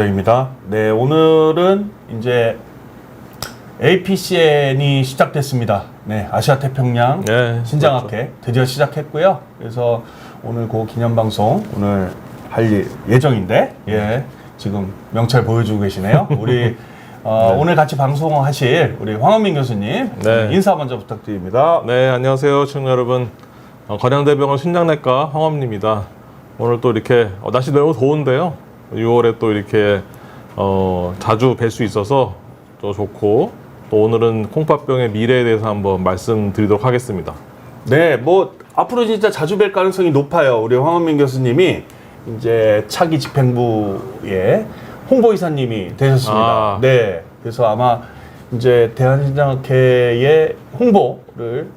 입니다. 네, 오늘은 이제 APCN이 시작됐습니다. 네, 아시아 태평양 신장학회 그렇죠. 드디어 시작했고요. 그래서 오늘 그 기념 방송 오늘 할 예정인데, 지금 명찰 보여주고 계시네요. 우리 오늘 같이 방송하실 우리 황원민 교수님 인사 먼저 부탁드립니다. 네, 안녕하세요, 시청자 여러분. 건양대병원 신장내과 황원민입니다. 오늘 또 이렇게 날씨 너무 더운데요. 6월에 또 이렇게 자주 뵐 수 있어서 또 좋고, 또 오늘은 콩팥병의 미래에 대해서 한번 말씀드리도록 하겠습니다. 네, 뭐 앞으로 진짜 자주 뵐 가능성이 높아요. 우리 황원민 교수님이 이제 차기 집행부의 홍보이사님이 되셨습니다. 네, 그래서 아마 이제 대한신장학회의 홍보를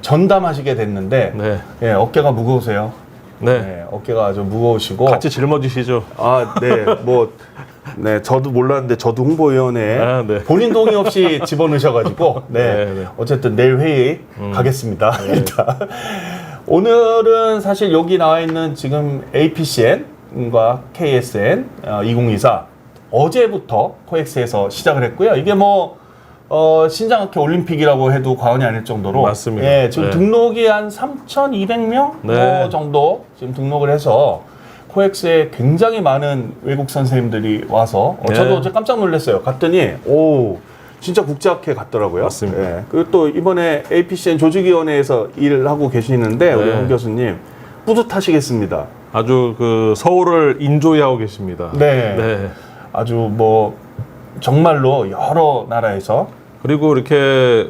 전담하시게 됐는데, 어깨가 무거우세요. 네, 어깨가 아주 무거우시고 같이 짊어지시죠. 저도 몰랐는데 저도 홍보위원회에 본인 동의 없이 집어넣으셔가지고 어쨌든 내일 회의 가겠습니다. 일단 오늘은 사실 여기 나와 있는 지금 APCN과 KSN 2024 어제부터 코엑스에서 시작을 했고요. 이게 뭐 신장학회 올림픽이라고 해도 과언이 아닐 정도로 맞습니다. 지금 등록이 한 3,200명 정도 지금 등록을 해서 코엑스에 굉장히 많은 외국 선생님들이 와서 저도 어제 깜짝 놀랐어요. 갔더니 진짜 국제학회 같더라고요. 맞습니다. 그리고 또 이번에 APCN 조직위원회에서 일을 하고 계시는데 우리 홍 교수님 뿌듯하시겠습니다. 아주 그 서울을 인조이하고 계십니다. 아주 뭐 정말로 여러 나라에서, 그리고 이렇게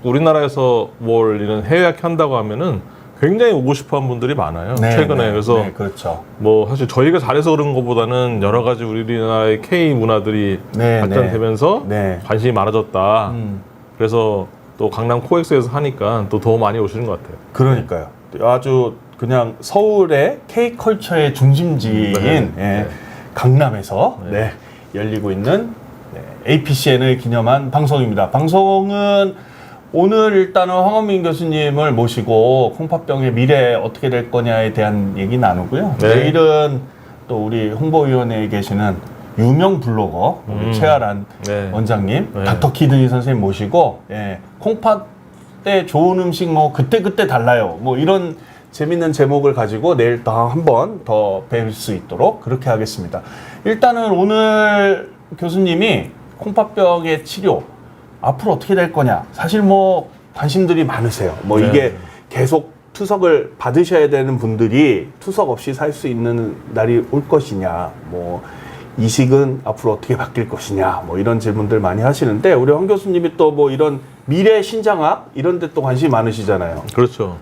우리나라에서 뭘 이런 해외학회 한다고 하면은 굉장히 오고 싶어하는 분들이 많아요. 최근에. 그래서 그렇죠. 뭐 사실 저희가 잘해서 그런 것보다는 여러 가지 우리나라의 K 문화들이 발전되면서 관심이 많아졌다. 그래서 또 강남 코엑스에서 하니까 또 더 많이 오시는 것 같아요. 그러니까요. 아주 그냥 서울의 K컬처의 중심지인 강남에서 열리고 있는 APCN을 기념한 방송입니다. 방송은 오늘 일단은 황원민 교수님을 모시고 콩팥병의 미래 어떻게 될 거냐에 대한 얘기 나누고요. 내일은 또 우리 홍보위원회에 계시는 유명 블로거 우리 최아란 원장님, 닥터 키드니 선생님 모시고 콩팥 때 좋은 음식 뭐 그때 달라요. 뭐 이런 재밌는 제목을 가지고 내일 또 한 번 더 뵐 수 있도록 그렇게 하겠습니다. 일단은 오늘 교수님이 콩팥병의 치료 앞으로 어떻게 될 거냐, 사실 뭐 관심들이 많으세요. 뭐 이게 계속 투석을 받으셔야 되는 분들이 투석 없이 살 수 있는 날이 올 것이냐, 뭐 이식은 앞으로 어떻게 바뀔 것이냐, 뭐 이런 질문들 많이 하시는데 우리 황 교수님이 또 뭐 이런 미래 신장학 이런 데 또 관심이 많으시잖아요. 그렇죠.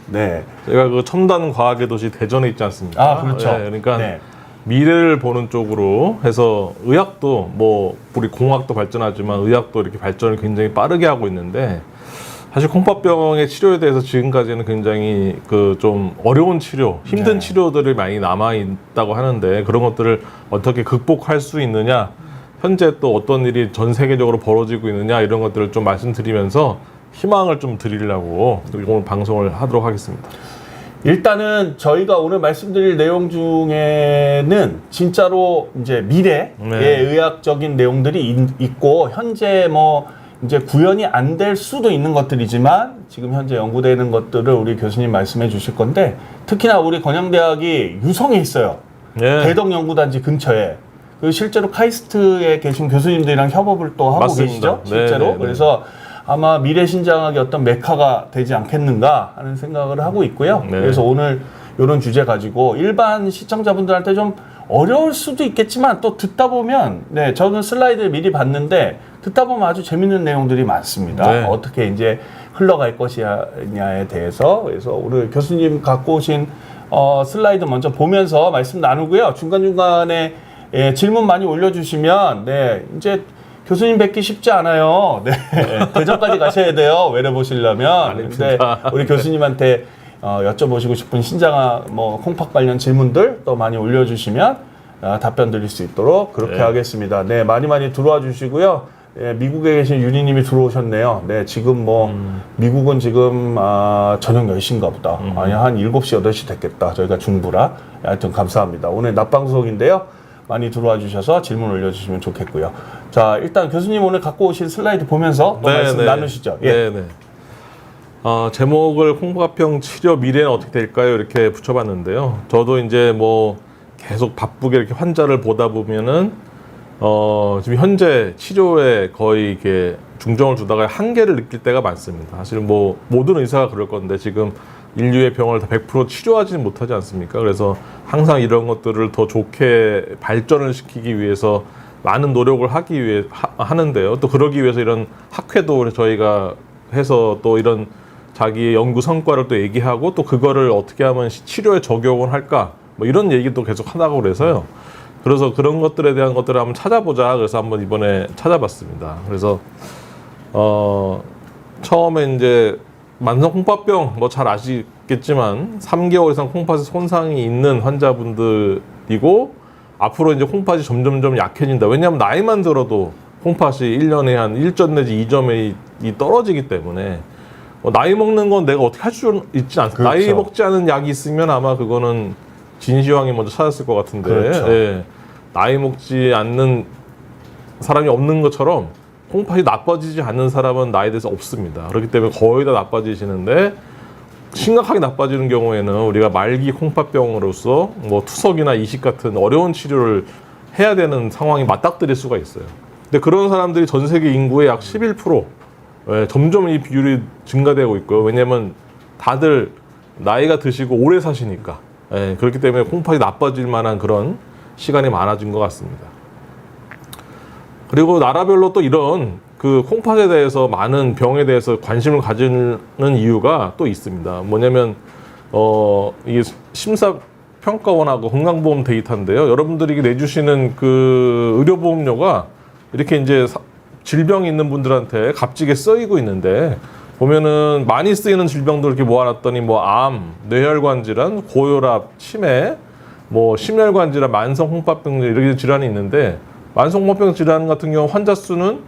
제가 그 첨단 과학의 도시 대전에 있지 않습니까? 그렇죠. 그러니까 미래를 보는 쪽으로 해서 의학도 뭐 우리 공학도 발전하지만 의학도 이렇게 발전을 굉장히 빠르게 하고 있는데, 사실 콩팥병의 치료에 대해서 지금까지는 굉장히 그 좀 어려운 치료, 힘든 치료들이 많이 남아 있다고 하는데, 그런 것들을 어떻게 극복할 수 있느냐, 현재 또 어떤 일이 전 세계적으로 벌어지고 있느냐, 이런 것들을 좀 말씀드리면서 희망을 좀 드리려고 오늘 방송을 하도록 하겠습니다. 일단은 저희가 오늘 말씀드릴 내용 중에는 진짜로 이제 미래의 의학적인 내용들이 있고, 현재 뭐 이제 구현이 안 될 수도 있는 것들이지만 지금 현재 연구되는 것들을 우리 교수님 말씀해 주실 건데, 특히나 우리 건양대학이 유성에 있어요. 대덕 연구단지 근처에. 그리고 실제로 카이스트에 계신 교수님들이랑 협업을 또 하고 계시죠, 실제로. 그래서 아마 미래 신장학의 어떤 메카가 되지 않겠는가 하는 생각을 하고 있고요. 그래서 오늘 이런 주제 가지고 일반 시청자분들한테 좀 어려울 수도 있겠지만 또 듣다 보면 저는 슬라이드를 미리 봤는데 듣다 보면 아주 재밌는 내용들이 많습니다. 어떻게 이제 흘러갈 것이냐에 대해서. 그래서 오늘 교수님 갖고 오신 슬라이드 먼저 보면서 말씀 나누고요. 중간중간에 질문 많이 올려주시면 이제 교수님 뵙기 쉽지 않아요. 대전까지 가셔야 돼요. 외래 보시려면. 근데 우리 교수님한테 여쭤보시고 싶은 신장학, 뭐 콩팥 관련 질문들 또 많이 올려주시면 답변 드릴 수 있도록 그렇게 하겠습니다. 많이 들어와 주시고요. 미국에 계신 윤희님이 들어오셨네요. 지금 뭐 미국은 지금 저녁 10시인가 보다. 아니 한 7시, 8시 됐겠다. 저희가 중부라. 하여튼 감사합니다. 오늘 낮방송인데요. 많이 들어와 주셔서 질문 올려주시면 좋겠고요. 자, 일단 교수님 오늘 갖고 오신 슬라이드 보면서 또 말씀 나누시죠. 예. 네네. 제목을 홍파병 치료 미래는 어떻게 될까요? 이렇게 붙여봤는데요. 저도 이제 뭐 계속 바쁘게 이렇게 환자를 보다 보면은 지금 현재 치료에 거의 이게 중점을 두다가 한계를 느낄 때가 많습니다. 사실 뭐 모든 의사가 그럴 건데 지금 인류의 병을 다 100% 치료하지는 못하지 않습니까? 그래서 항상 이런 것들을 더 좋게 발전을 시키기 위해서 많은 노력을 하기 위해 하는데요. 또 그러기 위해서 이런 학회도 저희가 해서 또 이런 자기의 연구 성과를 또 얘기하고 또 그거를 어떻게 하면 치료에 적용을 할까 뭐 이런 얘기도 계속 하다고 그래서요. 그래서 그런 것들에 대한 것들을 한번 찾아보자. 그래서 한번 이번에 찾아봤습니다. 그래서 처음에 이제 만성 콩팥병 뭐 잘 아시겠지만 3개월 이상 콩팥에 손상이 있는 환자분들이고 앞으로 이제 콩팥이 점점점 약해진다. 왜냐하면 나이만 들어도 콩팥이 1년에 한 1점 내지 2점이 떨어지기 때문에 나이 먹는 건 내가 어떻게 할 수 있지 않습니까? 그렇죠. 나이 먹지 않은 약이 있으면 아마 그거는 진시황이 먼저 찾았을 것 같은데 그렇죠. 예, 나이 먹지 않는 사람이 없는 것처럼 콩팥이 나빠지지 않는 사람은 나이에 대해서 없습니다. 그렇기 때문에 거의 다 나빠지시는데 심각하게 나빠지는 경우에는 우리가 말기 콩팥병으로서 뭐 투석이나 이식 같은 어려운 치료를 해야 되는 상황이 맞닥뜨릴 수가 있어요. 근데 그런 사람들이 전 세계 인구의 약 11%, 점점 이 비율이 증가되고 있고요. 왜냐하면 다들 나이가 드시고 오래 사시니까. 그렇기 때문에 콩팥이 나빠질 만한 그런 시간이 많아진 것 같습니다. 그리고 나라별로 또 이런 그 콩팥에 대해서 많은 병에 대해서 관심을 가지는 이유가 또 있습니다. 뭐냐면 이게 심사평가원하고 건강보험 데이터인데요. 여러분들이 내주시는 그 의료보험료가 이렇게 이제 질병이 있는 분들한테 값지게 쓰이고 있는데 보면은 많이 쓰이는 질병들 이렇게 모아놨더니 뭐 암, 뇌혈관 질환, 고혈압, 치매, 뭐 심혈관 질환, 만성 홍파병 이렇게 질환이 있는데 만성 홍파병 질환 같은 경우 환자 수는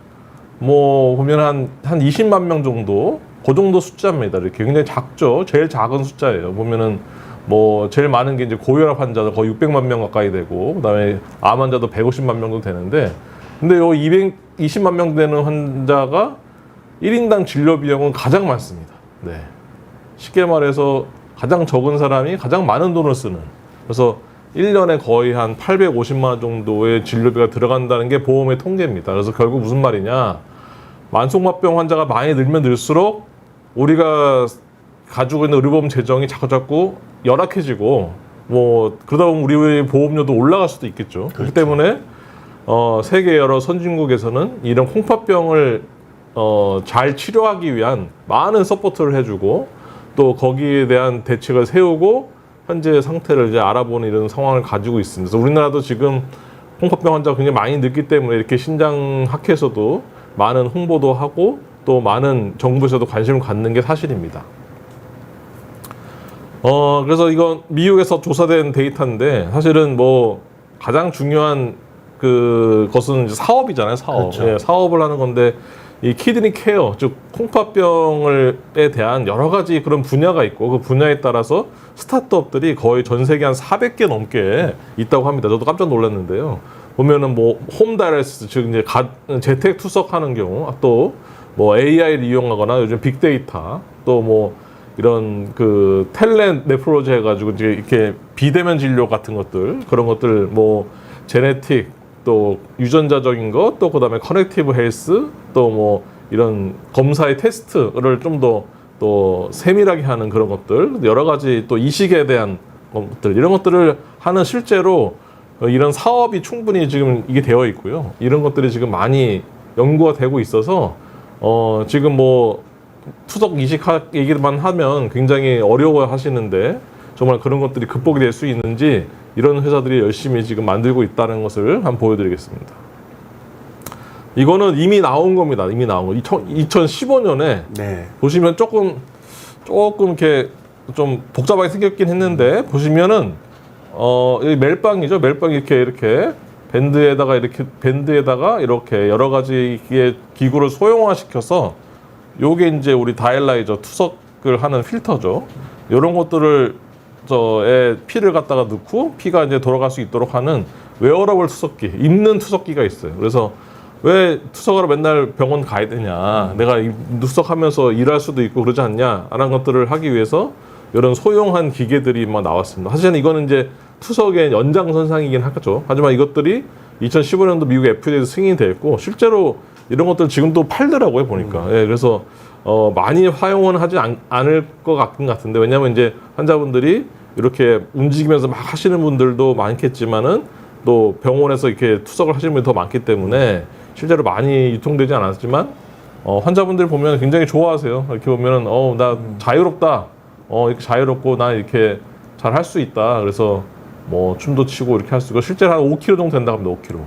뭐 보면 한 20만 명 정도 그 정도 숫자입니다. 이렇게 굉장히 작죠. 제일 작은 숫자예요. 보면은 뭐 제일 많은 게 이제 고혈압 환자도 거의 600만 명 가까이 되고 그다음에 암 환자도 150만 명 정도 되는데 근데 요 220만 명 되는 환자가 1인당 진료 비용은 가장 많습니다. 네. 쉽게 말해서 가장 적은 사람이 가장 많은 돈을 쓰는. 그래서 1년에 거의 한 850만 원 정도의 진료비가 들어간다는 게 보험의 통계입니다. 그래서 결국 무슨 말이냐. 만성화병 환자가 많이 늘면 늘수록 우리가 가지고 있는 의료보험 재정이 자꾸 열악해지고 뭐 그러다 보면 우리 보험료도 올라갈 수도 있겠죠. 그렇죠. 그렇기 때문에 세계 여러 선진국에서는 이런 콩팥병을 잘 치료하기 위한 많은 서포트를 해주고 또 거기에 대한 대책을 세우고 현재 상태를 이제 알아보는 이런 상황을 가지고 있습니다. 그래서 우리나라도 지금 콩팥병 환자가 굉장히 많이 늘기 때문에 이렇게 신장학회에서도 많은 홍보도 하고 또 많은 정부에서도 관심을 갖는 게 사실입니다. 그래서 이건 미국에서 조사된 데이터인데 사실은 뭐 가장 중요한 것은 이제 사업이잖아요. 사업. 그렇죠. 예, 사업을 하는 건데 이 키드니 케어, 즉 콩팥병에 대한 여러 가지 그런 분야가 있고 그 분야에 따라서 스타트업들이 거의 전 세계 한 400개 넘게 있다고 합니다. 저도 깜짝 놀랐는데요. 보면은 뭐 홈다이얼리시스, 즉 이제 재택 투석하는 경우, 또 뭐 AI를 이용하거나 요즘 빅데이터, 또 뭐 이런 그 텔레 네프로지 해가지고 이제 이렇게 비대면 진료 같은 것들, 그런 것들 뭐 제네틱, 또 유전자적인 것, 또 그다음에 커넥티브 헬스, 또 뭐 이런 검사의 테스트를 좀 더 또 세밀하게 하는 그런 것들, 여러 가지 또 이식에 대한 것들, 이런 것들을 하는 실제로 이런 사업이 충분히 지금 이게 되어 있고요. 이런 것들이 지금 많이 연구가 되고 있어서 지금 뭐 투석 이식 얘기만 하면 굉장히 어려워 하시는데 정말 그런 것들이 극복이 될 수 있는지 이런 회사들이 열심히 지금 만들고 있다는 것을 한번 보여드리겠습니다. 이거는 이미 나온 겁니다. 이미 나온 거. 2015년에 네. 보시면 조금 이렇게 좀 복잡하게 생겼긴 했는데 보시면은 여기 멜빵이죠. 멜빵 이렇게 밴드에다가 이렇게 여러 가지 기구를 소형화시켜서 요게 이제 우리 다이엘라이저 투석을 하는 필터죠. 이런 것들을 피를 갖다가 넣고 피가 이제 돌아갈 수 있도록 하는 웨어러블 투석기, 입는 투석기가 있어요. 그래서 왜 투석하러 맨날 병원 가야 되냐? 내가 투석하면서 일할 수도 있고 그러지 않냐? 라는 것들을 하기 위해서 이런 소형한 기계들이 막 나왔습니다. 사실은 이거는 이제 투석의 연장선상이긴 하죠. 하지만 이것들이 2015년도 미국 FDA에서 승인이 됐고 실제로 이런 것들 지금도 팔더라고요 보니까. 예, 그래서 많이 사용은 하지 않을 것 같은데 왜냐하면 이제 환자분들이 이렇게 움직이면서 막 하시는 분들도 많겠지만은 또 병원에서 이렇게 투석을 하시는 분이 더 많기 때문에 실제로 많이 유통되지 않았지만 환자분들 보면 굉장히 좋아하세요. 이렇게 보면은 나 자유롭다. 이렇게 자유롭고 나 이렇게 잘 할 수 있다. 그래서 뭐 춤도 추고 이렇게 할 수 있고 실제로 한 5kg 정도 된다고 합니다. 5kg.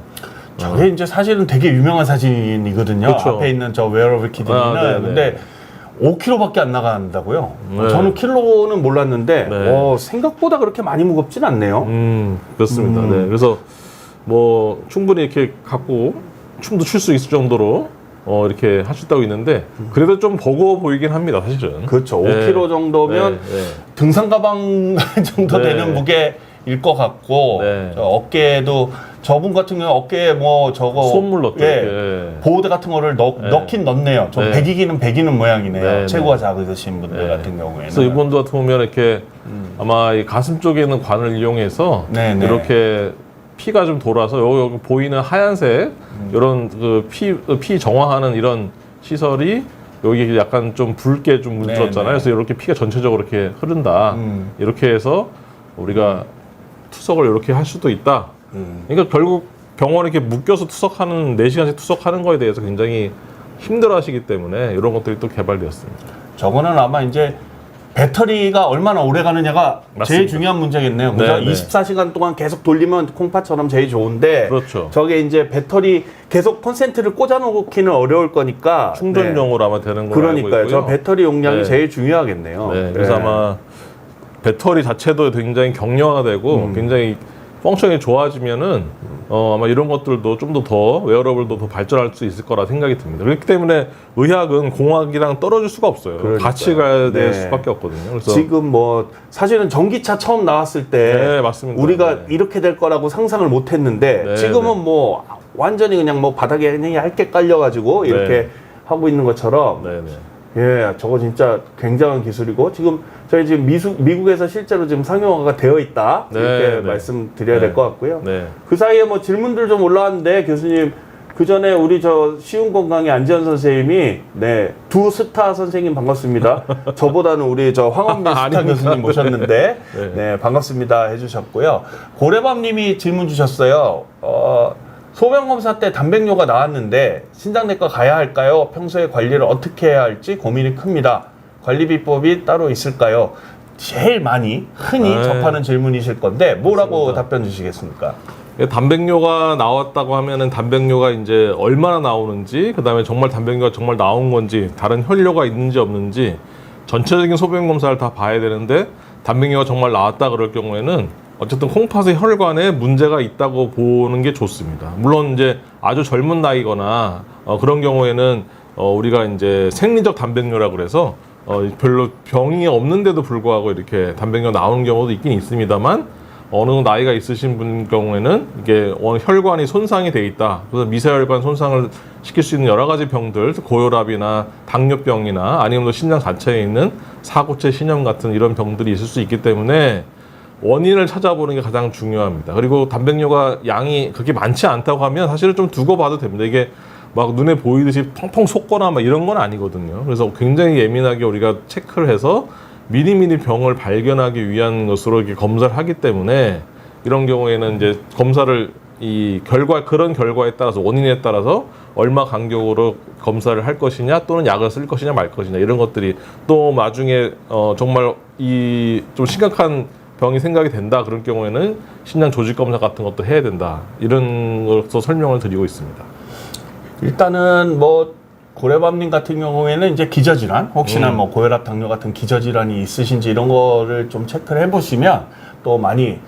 저게 이제 사실은 되게 유명한 사진이거든요. 그렇죠. 앞에 있는 저 웨어러블 키드니는. 근데 5kg밖에 안 나간다고요? 네. 저는 킬로는 몰랐는데 네. 생각보다 그렇게 많이 무겁진 않네요. 그렇습니다. 네. 그래서 뭐 충분히 이렇게 갖고 춤도 출 수 있을 정도로 이렇게 할 수 있다고 있는데 그래도 좀 버거워 보이긴 합니다. 사실은. 그렇죠. 네. 5kg 정도면 네. 등산 가방 정도 네. 되는 무게일 것 같고 네. 저 어깨에도 저분 같은 경우 어깨에 뭐 저거 손물 넣죠. 예, 이렇게. 보호대 같은 거를 넣긴 넣네요. 좀 네. 배기기는 모양이네요. 네, 체구가 작으신 분들 네. 같은 경우에는. 그래서 이분도 같은 보면 이렇게 아마 이 가슴 쪽에 있는 관을 이용해서 네, 네. 이렇게 피가 좀 돌아서 여기 보이는 하얀색 이런 그 피 정화하는 이런 시설이 여기 약간 좀 붉게 좀 물들었잖아요. 네, 네. 그래서 이렇게 피가 전체적으로 이렇게 흐른다. 이렇게 해서 우리가 투석을 이렇게 할 수도 있다. 그러니까 결국 병원에 이렇게 묶여서 투석하는 4시간씩 투석하는 거에 대해서 굉장히 힘들어하시기 때문에 이런 것들이 또 개발되었습니다. 저거는 아마 이제 배터리가 얼마나 오래 가느냐가 맞습니다. 제일 중요한 문제겠네요. 네, 그죠? 네. 24시간 동안 계속 돌리면 콩팥처럼 제일 좋은데 그렇죠. 저게 이제 배터리 계속 콘센트를 꽂아놓기는 어려울 거니까 충전용으로 아마 되는 네. 걸로 알고 그러니까요. 있고요. 저 배터리 용량이 네. 제일 중요하겠네요. 네, 그래서 아마 배터리 자체도 굉장히 경량화되고 굉장히 펑션이 좋아지면은 아마 이런 것들도 좀 더 웨어러블도 더 발전할 수 있을 거라 생각이 듭니다. 그렇기 때문에 의학은 공학이랑 떨어질 수가 없어요. 그러니까요. 같이 가야 될 네. 수밖에 없거든요. 그래서 지금 뭐 사실은 전기차 처음 나왔을 때 네, 맞습니다. 우리가 네. 이렇게 될 거라고 상상을 못 했는데 네, 지금은 네. 뭐 완전히 그냥 뭐 바닥에 그냥 얇게 깔려가지고 이렇게 네. 하고 있는 것처럼 네네. 예, 저거 진짜 굉장한 기술이고 지금 저희 지금 미국에서 실제로 지금 상용화가 되어 있다 네, 이렇게 네. 말씀드려야 네. 될 것 같고요. 네. 그 사이에 뭐 질문들 좀 올라왔는데 교수님 그 전에 우리 저 쉬운 건강의 안지현 선생님이 두 스타 선생님 반갑습니다. 저보다는 우리 저 황원민 스타 아닙니다. 교수님 모셨는데 네. 네 반갑습니다 해주셨고요. 고래밤님이 질문 주셨어요. 소변검사 때 단백뇨가 나왔는데 신장내과 가야 할까요? 평소에 관리를 어떻게 해야 할지 고민이 큽니다. 관리 비법이 따로 있을까요? 제일 많이 흔히 네. 접하는 질문이실 건데 뭐라고 맞습니다. 답변 주시겠습니까? 단백뇨가 나왔다고 하면은 단백뇨가 이제 얼마나 나오는지, 그 다음에 정말 단백뇨가 정말 나온 건지, 다른 혈뇨가 있는지 없는지 전체적인 소변 검사를 다 봐야 되는데 단백뇨가 정말 나왔다 그럴 경우에는 어쨌든 콩팥의 혈관에 문제가 있다고 보는 게 좋습니다. 물론 이제 아주 젊은 나이거나 그런 경우에는 우리가 이제 생리적 단백뇨라고 그래서 별로 병이 없는데도 불구하고 이렇게 단백뇨 나오는 경우도 있긴 있습니다만 어느 정도 나이가 있으신 분 경우에는 이게 혈관이 손상이 돼 있다. 그래서 미세혈관 손상을 시킬 수 있는 여러 가지 병들, 고혈압이나 당뇨병이나 아니면 또 심장 자체에 있는 사고체 신염 같은 이런 병들이 있을 수 있기 때문에 원인을 찾아보는 게 가장 중요합니다. 그리고 단백뇨가 양이 그렇게 많지 않다고 하면 사실은 좀 두고 봐도 됩니다. 이게 막 눈에 보이듯이 펑펑 솟거나 막 이런 건 아니거든요. 그래서 굉장히 예민하게 우리가 체크를 해서 미리미리 병을 발견하기 위한 것으로 이렇게 검사를 하기 때문에 이런 경우에는 이제 검사를 그런 결과에 따라서 원인에 따라서 얼마 간격으로 검사를 할 것이냐 또는 약을 쓸 것이냐 말 것이냐 이런 것들이 또 나중에 정말 좀 심각한 병이 생각이 된다 그럴 경우에는 심장 조직 검사 같은 것도 해야 된다 이런 것으로 설명을 드리고 있습니다. 일단은 뭐 고래밤님 같은 경우에는 이제 기저질환 혹시나 뭐 고혈압 당뇨 같은 기저질환이 있으신지 이런 거를 좀 체크를 해보시면 또 많이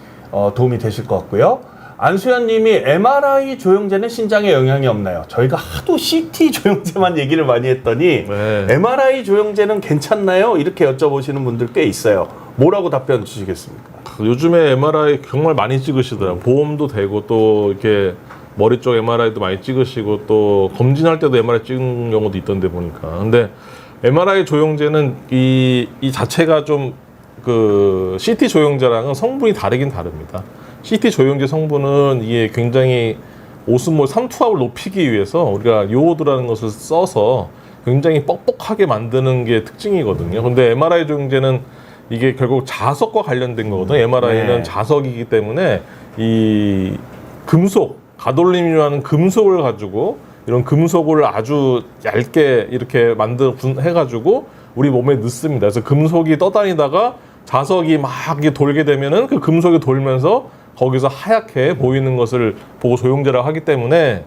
도움이 되실 것 같고요. 안수현님이 MRI 조영제는 신장에 영향이 없나요? 저희가 하도 CT 조영제만 얘기를 많이 했더니 네. MRI 조영제는 괜찮나요? 이렇게 여쭤보시는 분들 꽤 있어요. 뭐라고 답변 주시겠습니까? 요즘에 MRI 정말 많이 찍으시더라고요. 보험도 되고 또 이렇게 머리 쪽 MRI도 많이 찍으시고 또 검진할 때도 MRI 찍는 경우도 있던데 보니까. 근데 MRI 조영제는 이 자체가 좀 그 CT 조영제랑은 성분이 다르긴 다릅니다. CT 조영제 성분은 이게 굉장히 오스몰 삼투압을 높이기 위해서 우리가 요오드라는 것을 써서 굉장히 뻑뻑하게 만드는 게 특징이거든요. 근데 MRI 조영제는 이게 결국 자석과 관련된 거거든요. MRI는 네. 자석이기 때문에 이 금속, 가돌림이라는 금속을 가지고 이런 금속을 아주 얇게 이렇게 해가지고 우리 몸에 넣습니다. 그래서 금속이 떠다니다가 자석이 막 이렇게 돌게 되면은 그 금속이 돌면서 거기서 하얗게 보이는 것을 보고 조영제라고 하기 때문에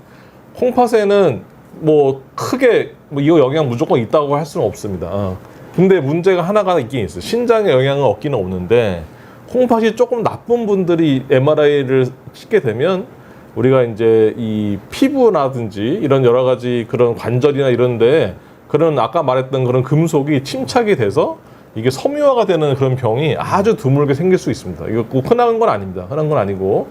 콩팥에는 뭐 크게 뭐 이거 영향 무조건 있다고 할 수는 없습니다. 근데 문제가 하나가 있긴 있어요. 신장에 영향은 없기는 없는데 콩팥이 조금 나쁜 분들이 MRI를 찍게 되면 우리가 이제 이 피부라든지 이런 여러 가지 그런 관절이나 이런데 그런 아까 말했던 그런 금속이 침착이 돼서 이게 섬유화가 되는 그런 병이 아주 드물게 생길 수 있습니다. 이거 꼭 흔한 건 아닙니다. 흔한 건 아니고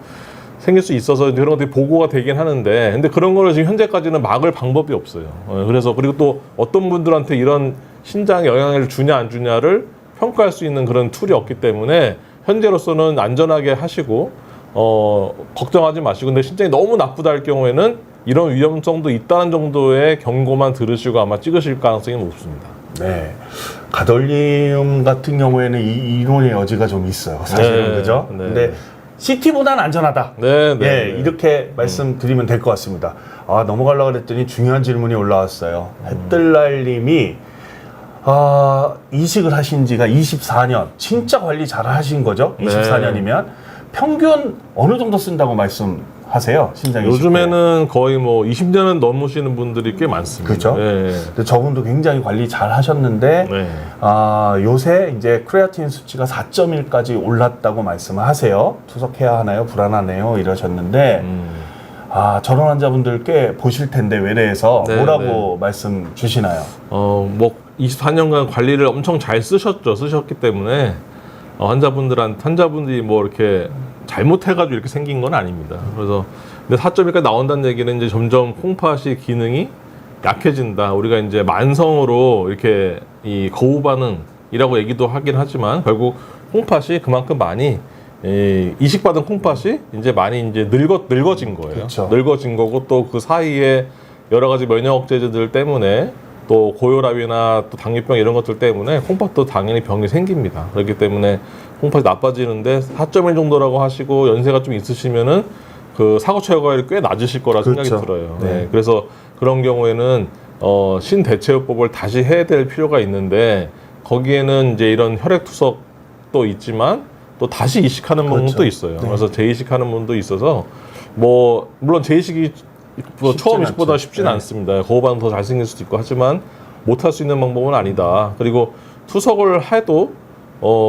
생길 수 있어서 그런 것들이 보고가 되긴 하는데 근데 그런 거를 지금 현재까지는 막을 방법이 없어요. 그래서 그리고 또 어떤 분들한테 이런 신장에 영향을 주냐 안 주냐를 평가할 수 있는 그런 툴이 없기 때문에 현재로서는 안전하게 하시고 걱정하지 마시고 근데 신장이 너무 나쁘다 할 경우에는 이런 위험성도 있다는 정도의 경고만 들으시고 아마 찍으실 가능성이 높습니다. 네. 가돌림 같은 경우에는 이 이론의 여지가 좀 있어요. 사실은. 네, 그죠? 네. 근데 CT보다는 안전하다. 네, 네, 예, 네. 이렇게 말씀드리면 될 것 같습니다. 아, 넘어가려고 그랬더니 중요한 질문이 올라왔어요. 햇들날님이 이식을 하신 지가 24년. 진짜 관리 잘 하신 거죠? 네. 24년이면. 평균 어느 정도 쓴다고 말씀하세요? 신장 이식 후에? 요즘에는 거의 뭐 20년은 넘으시는 분들이 꽤 많습니다. 그죠? 네. 근데 저분도 굉장히 관리 잘 하셨는데 네. 요새 이제 크레아틴 수치가 4.1까지 올랐다고 말씀을 하세요. 투석해야 하나요? 불안하네요. 이러셨는데 저런 환자분들 꽤 보실 텐데 외래에서 네, 뭐라고 말씀 주시나요? 뭐 24년간 관리를 엄청 잘 쓰셨기 때문에 환자분들이 뭐 이렇게 잘못해가지고 이렇게 생긴 건 아닙니다. 그래서 근데 4.1까지 나온다는 얘기는 이제 점점 콩팥이 기능이 약해진다. 우리가 이제 만성으로 이렇게 이 거부 반응이라고 얘기도 하긴 하지만 결국 콩팥이 그만큼 많이 이식받은 콩팥이 이제 많이 이제 늙어진 거예요. 그렇죠. 늙어진 거고 또 그 사이에 여러 가지 면역 억제제들 때문에 또 고혈압이나 또 당뇨병 이런 것들 때문에 콩팥도 당연히 병이 생깁니다. 그렇기 때문에 콩팥이 나빠지는데 4.1 정도라고 하시고 연세가 좀 있으시면은 그 사고 체결율이 꽤 낮으실 거라 그렇죠. 생각이 들어요. 네. 네. 그래서 그런 경우에는 신대체요법을 다시 해야 될 필요가 있는데 거기에는 이제 이런 혈액 투석도 있지만 또 다시 이식하는 그렇죠. 방법도 있어요. 네. 그래서 재이식하는 분도 있어서 뭐 물론 재이식이 뭐 처음 이식보다 쉽지는 네. 않습니다. 거부반응 더 잘생길 수도 있고 하지만 못할 수 있는 방법은 아니다. 그리고 투석을 해도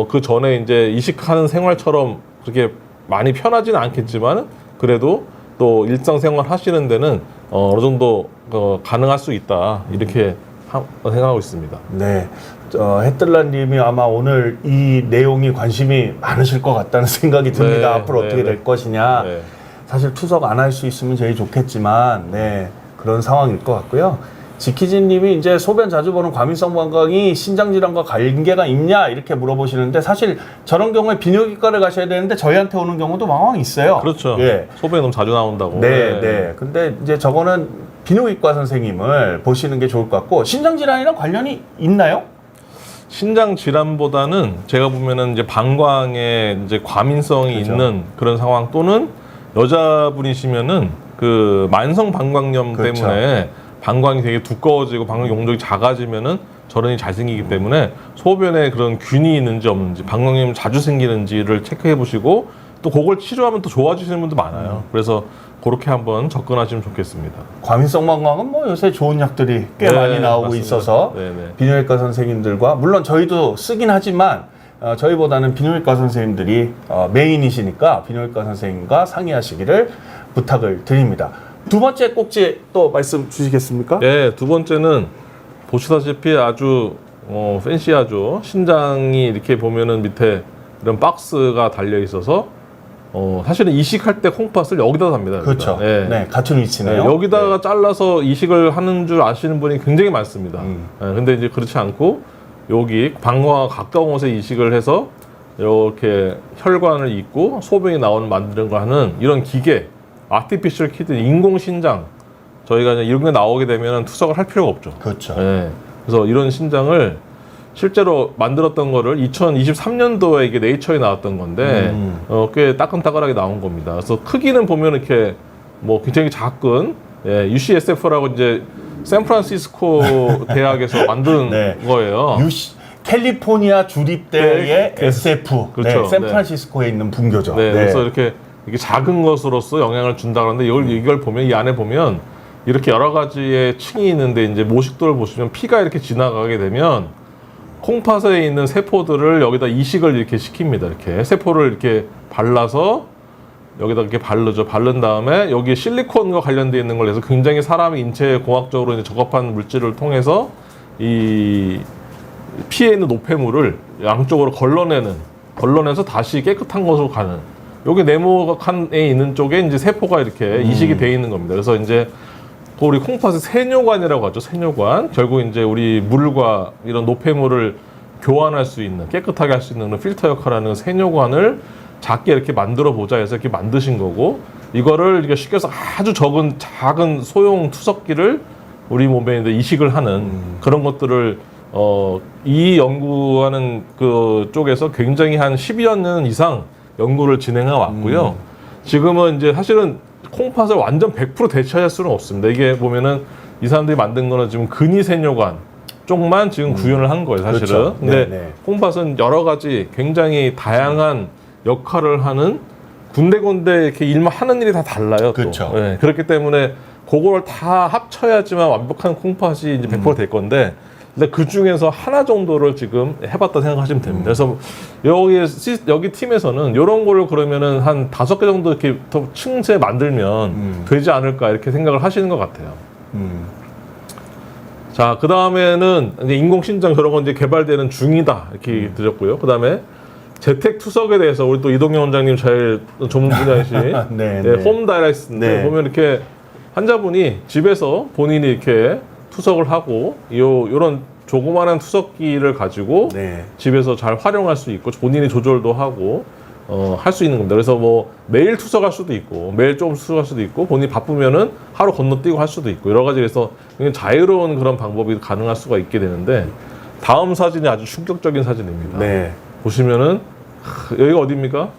그 전에 이제 이식하는 생활처럼 그렇게 많이 편하지는 않겠지만 그래도 또 일상생활 하시는 데는 어느 정도 가능할 수 있다. 이렇게 생각하고 있습니다. 네. 햇들라님이 아마 오늘 이 내용이 관심이 많으실 것 같다는 생각이 듭니다. 네, 앞으로 네, 어떻게 네. 될 것이냐. 네. 사실 투석 안 할 수 있으면 제일 좋겠지만, 네, 그런 상황일 것 같고요. 지키진님이 이제 소변 자주 보는 과민성 방광이 신장 질환과 관계가 있냐 이렇게 물어보시는데 사실 저런 경우에 비뇨기과를 가셔야 되는데 저희한테 오는 경우도 왕왕 있어요. 그렇죠. 예. 소변이 너무 자주 나온다고. 네, 네. 근데 이제 저거는 비뇨기과 선생님을 보시는 게 좋을 것 같고 신장 질환이랑 관련이 있나요? 신장 질환보다는 제가 보면은 이제 방광에 이제 과민성이 그죠. 있는 그런 상황 또는 여자분이시면은 그 만성 방광염 그렇죠. 때문에 방광이 되게 두꺼워지고 방광 용적이 작아지면은 저런이 잘 생기기 때문에 소변에 그런 균이 있는지 없는지 방광염이 자주 생기는지를 체크해 보시고 또 그걸 치료하면 또 좋아지시는 분도 많아요. 그래서 그렇게 한번 접근하시면 좋겠습니다. 과민성 방광은 뭐 요새 좋은 약들이 꽤 네, 많이 나오고 맞습니다. 있어서 네, 네. 비뇨기과 선생님들과 물론 저희도 쓰긴 하지만 저희보다는 비뇨기과 선생님들이 메인이시니까 비뇨기과 선생님과 상의하시기를 부탁을 드립니다. 두 번째 꼭지 또 말씀 주시겠습니까? 네, 두 번째는 보시다시피 아주 팬시하죠. 신장이 이렇게 보면은 밑에 이런 박스가 달려 있어서 사실은 이식할 때 콩팥을 여기다 답니다. 그렇죠. 네. 네, 같은 위치네요. 여기다가 잘라서 이식을 하는 줄 아시는 분이 굉장히 많습니다. 근데 이제 그렇지 않고 여기 방광과 가까운 곳에 이식을 해서 이렇게 혈관을 잇고 소변이 만드는 거 하는 이런 기계, 아티피셜 키드, 인공 신장, 저희가 이제 이런 게 나오게 되면 투석을 할 필요가 없죠. 그렇죠. 네. 그래서 이런 신장을 실제로 만들었던 거를 2023년도에 이게 네이처에 나왔던 건데 꽤 따끈따끈하게 나온 겁니다. 그래서 크기는 보면 이렇게 뭐 굉장히 작은 UCSF라고 이제 샌프란시스코 대학에서 만든 네. 거예요. 캘리포니아 주립대의 SF, 그렇죠. 네, 샌프란시스코에 있는 분교죠. 네, 그래서 이렇게 작은 것으로서 영향을 준다 그러는데 이걸 보면 이 안에 보면 이렇게 여러 가지의 층이 있는데 이제 모식도를 보시면 피가 이렇게 지나가게 되면 콩팥에 있는 세포들을 여기다 이식을 이렇게 시킵니다. 이렇게 세포를 이렇게 발라서 여기다 이렇게 바르죠. 바른 다음에 여기 실리콘과 관련되어 있는 걸 해서 굉장히 사람의 인체에 공학적으로 이제 적합한 물질을 통해서 이 피에 있는 노폐물을 양쪽으로 걸러내서 다시 깨끗한 곳으로 가는. 여기 네모칸에 있는 쪽에 이제 세포가 이렇게 이식이 되어 있는 겁니다. 그래서 이제 우리 콩팥의 세뇨관이라고 하죠. 세뇨관. 결국 이제 우리 물과 이런 노폐물을 교환할 수 있는, 깨끗하게 할 수 있는 필터 역할을 하는 세뇨관을 작게 이렇게 만들어 보자 해서 이렇게 만드신 거고, 이거를 이렇게 쉽게 해서 아주 작은 소형 투석기를 우리 몸에 이제 이식을 하는 그런 것들을 이 연구하는 그 쪽에서 굉장히 한 10여 년 이상 연구를 진행해 왔고요. 지금은 이제 사실은 콩팥을 완전 100% 대체할 수는 없습니다. 이게 보면은 이 사람들이 만든 거는 지금 근위세뇨관 쪽만 지금 구현을 한 거예요, 사실은. 그렇죠. 근데 네. 콩팥은 여러 가지 굉장히 다양한 역할을 하는 군데군데 이렇게 하는 일이 다 달라요. 그렇죠. 또. 네, 그렇기 때문에 그걸 다 합쳐야지만 완벽한 콩팥이 이제 100% 될 건데, 근데 그 중에서 하나 정도를 지금 해봤다 생각하시면 됩니다. 그래서 여기 팀에서는 이런 거를 그러면은 한 5개 정도 이렇게 더 층새 만들면 되지 않을까 이렇게 생각을 하시는 것 같아요. 자, 그 다음에는 이제 인공신장 저런 건 이제 개발되는 중이다 이렇게 드렸고요. 그 다음에 재택 투석에 대해서 우리 또 이동영 원장님 제일 전문 분야이신 네, 홈 다이렉스인데 네. 보면 이렇게 환자분이 집에서 본인이 이렇게 투석을 하고 요런 조그마한 투석기를 가지고 네. 집에서 잘 활용할 수 있고 본인이 조절도 하고 할 수 있는 겁니다. 그래서 뭐 매일 투석할 수도 있고 매일 조금 투석할 수도 있고 본인이 바쁘면은 하루 건너뛰고 할 수도 있고 여러 가지 그래서 굉장히 자유로운 그런 방법이 가능할 수가 있게 되는데 다음 사진이 아주 충격적인 사진입니다. 네. 보시면은 여기가 어디입니까?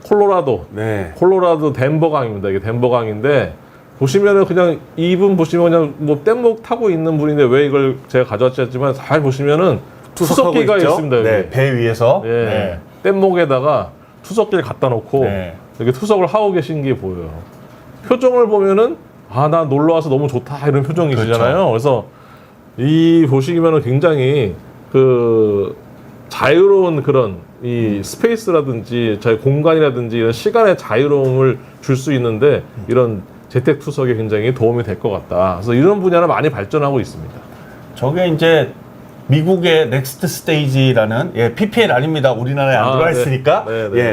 콜로라도. 네. 콜로라도 덴버강입니다. 이게 덴버강인데 보시면은 그냥 이분 보시면 그냥 뭐 뗏목 타고 있는 분인데 왜 이걸 제가 가져왔지 했지만 잘 보시면은 투석기가 있죠? 있습니다. 여기. 네, 배 위에서. 예. 네. 뗏목에다가 투석기를 갖다 놓고 네. 이렇게 투석을 하고 계신 게 보여요. 표정을 보면은 나 놀러 와서 너무 좋다 이런 표정이시잖아요. 그렇죠. 그래서 이 보시면은 굉장히 그 자유로운 그런 이 스페이스라든지 저희 공간이라든지 이런 시간의 자유로움을 줄 수 있는데 이런 재택 투석에 굉장히 도움이 될 것 같다. 그래서 이런 분야는 많이 발전하고 있습니다. 저게 이제 미국의 넥스트 스테이지라는 PPL 아닙니다. 우리나라에 안 들어와 있으니까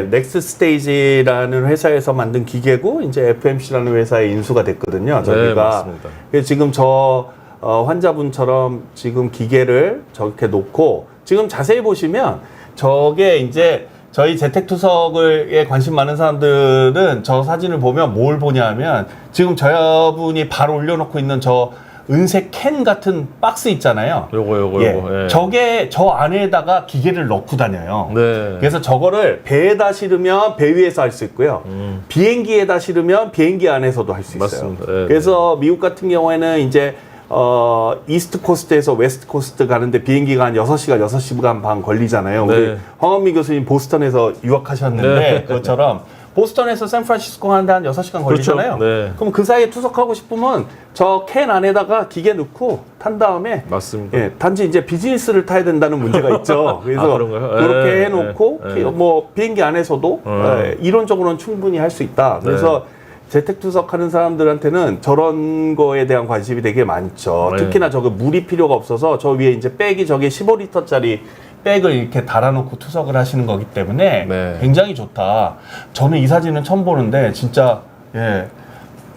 넥스트 스테이지라는 회사에서 만든 기계고 이제 FMC라는 회사에 인수가 됐거든요. 저희가 맞습니다. 지금 저 환자분처럼 지금 기계를 저렇게 놓고 지금 자세히 보시면 저게 이제 저희 재택투석에 관심 많은 사람들은 저 사진을 보면 뭘 보냐면 지금 저분이 바로 올려놓고 있는 저 은색 캔 같은 박스 있잖아요. 요거. 예. 저게 저 안에다가 기계를 넣고 다녀요. 네. 그래서 저거를 배에다 실으면 배 위에서 할 수 있고요. 비행기에다 실으면 비행기 안에서도 할 수 있어요. 맞습니다. 네, 그래서 미국 같은 경우에는 이제 이스트 코스트에서 웨스트 코스트 가는데 비행기가 한 6시간, 6시간 반 걸리잖아요. 네. 우리 황원미 교수님 보스턴에서 유학하셨는데 네. 그것처럼 보스턴에서 샌프란시스코 가는데 한 6시간 걸리잖아요. 그렇죠. 네. 그럼 그 사이에 투석하고 싶으면 저 캔 안에다가 기계 넣고 탄 다음에 맞습니다. 단지 이제 비즈니스를 타야 된다는 문제가 있죠. 그래서 그런가요? 그렇게 예, 해놓고 예. 뭐 비행기 안에서도 이론적으로는 충분히 할 수 있다. 그래서 재택투석하는 사람들한테는 저런 거에 대한 관심이 되게 많죠. 네. 특히나 저거 물이 필요가 없어서 저 위에 이제 백이 저게 15리터짜리 백을 이렇게 달아놓고 투석을 하시는 거기 때문에 네. 굉장히 좋다. 저는 이 사진은 처음 보는데 진짜 예